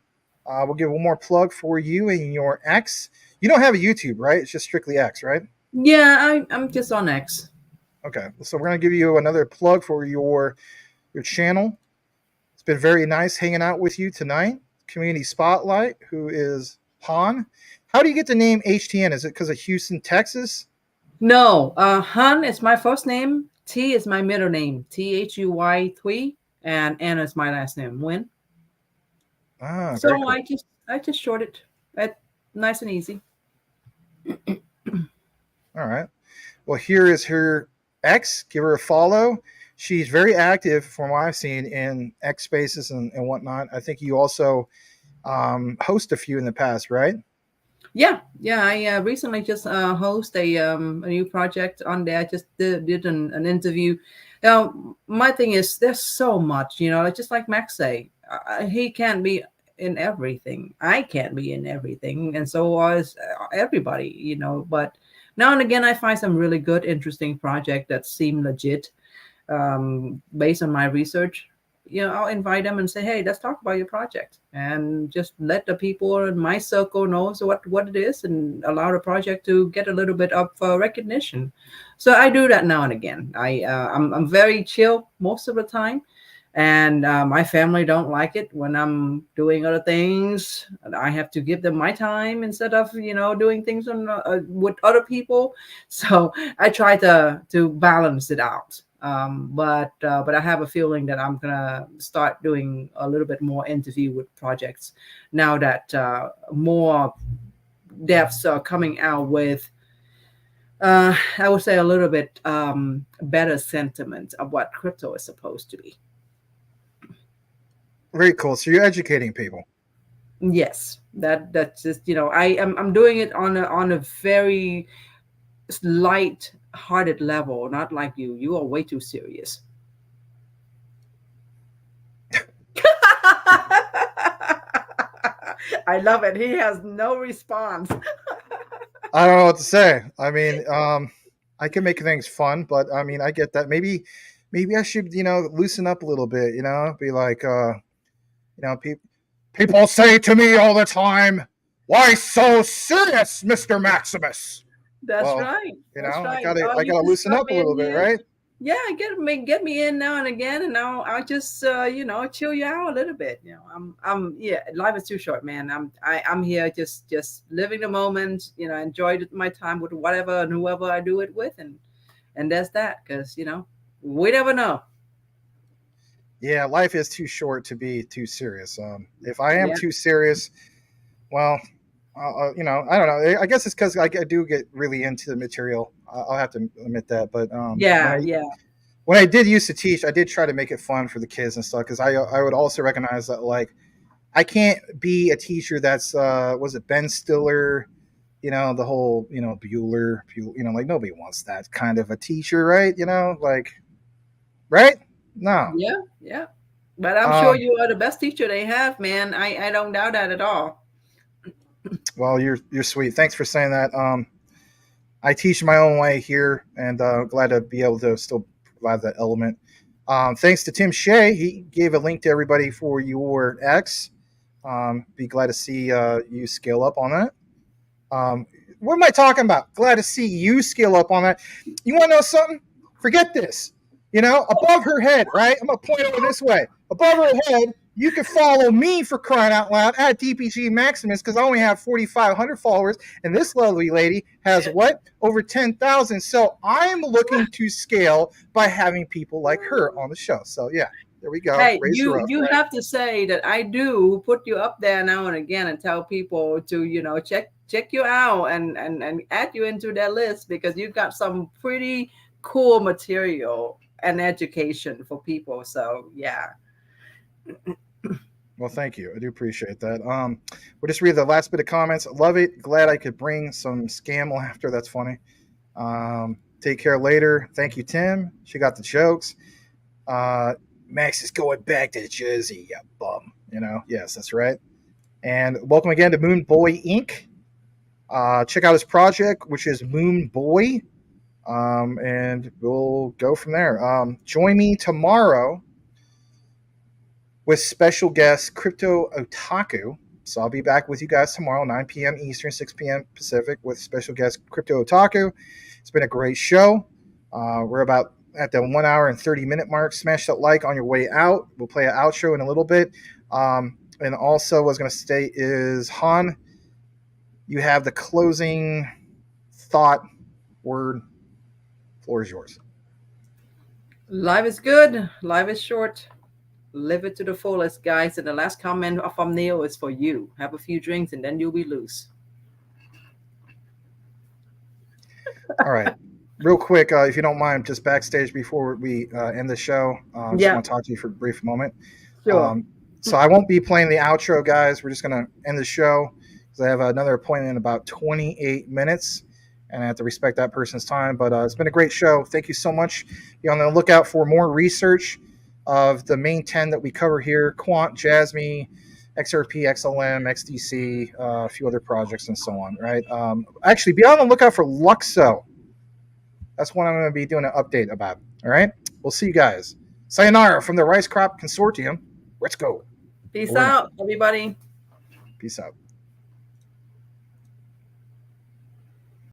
we'll give one more plug for you and your X. You don't have a YouTube, right? It's just strictly X, right? Yeah, I'm just on X. Okay. So we're going to give you another plug for your channel. It's been very nice hanging out with you tonight. Community Spotlight, who is Han. How do you get the name HTN? Is it because of Houston, Texas? No, Han is my first name. T is my middle name. Thuy, and Anna is my last name. Win. Ah, very So cool. I just shorted it, nice and easy. All right. Well, here is her X. Give her a follow. She's very active from what I've seen in X spaces and whatnot. I think you also host a few in the past, right? Yeah. I recently just host a new project on there. I just did an interview. Now, my thing is, there's so much, like just like Max say, he can't be in everything. I can't be in everything, and so was everybody, But now and again, I find some really good, interesting project that seem legit based on my research. I'll invite them and say, hey, let's talk about your project, and just let the people in my circle know what it is, and allow the project to get a little bit of recognition. So I do that now and again. I'm very chill most of the time, and my family don't like it when I'm doing other things. I have to give them my time instead of doing things with other people. So I try to balance it out. But I have a feeling that I'm gonna start doing a little bit more interview with projects now that more devs are coming out with I would say a little bit better sentiment of what crypto is supposed to be. Very cool. So you're educating people. Yes, that's just I'm doing it on a very light-hearted level, not like you. You are way too serious. I love it. He has no response. I don't know what to say. I mean, I can make things fun, but I mean, I get that. Maybe I should, loosen up a little bit. Be like, people say to me all the time, "Why so serious, Mister Maximus?" That's Well, right. That's I right. gotta, Oh, I you gotta just loosen drop up a me in little bit, here. right? Yeah, get me in now and again, and I'll just chill you out a little bit. Yeah. Life is too short, man. I'm here just living the moment. Enjoy my time with whatever and whoever I do it with, and that's that. Because we never know. Yeah, life is too short to be too serious. If I am Yeah. too serious, well, I don't know. I guess it's because I do get really into the material. I'll have to admit that. But Yeah, yeah, when I did used to teach, I did try to make it fun for the kids and stuff because I would also recognize that like I can't be a teacher that's was it Ben Stiller, the whole Bueller, like nobody wants that kind of a teacher, right? Like right? No. yeah, yeah. But I'm sure Um, you are the best teacher they have, man. I don't doubt that at all. well, you're sweet. Thanks for saying that. I teach my own way here, and glad to be able to still provide that element. Thanks to Tim Shea, he gave a link to everybody for your X. Be glad to see you scale up on that. Um, what am I talking about? Glad to see you scale up on that. You want to know something? Forget this. Above her head, right? I'm going to point over this way. Above her head, you can follow me for crying out loud at DPG Maximus because I only have 4,500 followers, and this lovely lady has what? Over 10,000. So I'm looking to scale by having people like her on the show. So yeah, there we go. Hey, Raise her you up. you Right? have to say that I do put you up there now and again and tell people to check you out and add you into their list because you've got some pretty cool material and education for people. So yeah. Well, thank you. I do appreciate that. We'll just read the last bit of comments. Love it. Glad I could bring some scam laughter. That's funny. Take care later. Thank you, Tim. She got the jokes. Uh, Max is going back to Jersey, you bum. Yes, that's right. And welcome again to Moon Boy Inc. Check out his project, which is Moon Boy, and we'll go from there. Join me tomorrow with special guest Crypto Otaku. So I'll be back with you guys tomorrow, 9 p.m. Eastern, 6 p.m. Pacific, with special guest Crypto Otaku. It's been a great show. We're about at the 1 hour and 30-minute mark. Smash that like on your way out. We'll play an outro in a little bit. And also, what I was going to say is, Han, you have the closing thought word. Floor is yours. Life is good. Life is short. Live it to the fullest, guys. And the last comment from Neil is for you. Have a few drinks and then you'll be loose. All right. Real quick, if you don't mind, just backstage before we end the show, just Yeah, want to talk to you for a brief moment. sure. So I won't be playing the outro, guys. We're just going to end the show because I have another appointment in about 28 minutes, and I have to respect that person's time. But it's been a great show. Thank you so much. Be on the lookout for more research of the main 10 that we cover here: Quant, Jasmy, XRP, XLM, XDC, a few other projects, and so on. Right? Actually, be on the lookout for Luxo. That's what I'm going to be doing an update about. All right? We'll see you guys. Sayonara from the Rice Crop Consortium. Let's go. Peace Over and out. out, everybody. Peace out.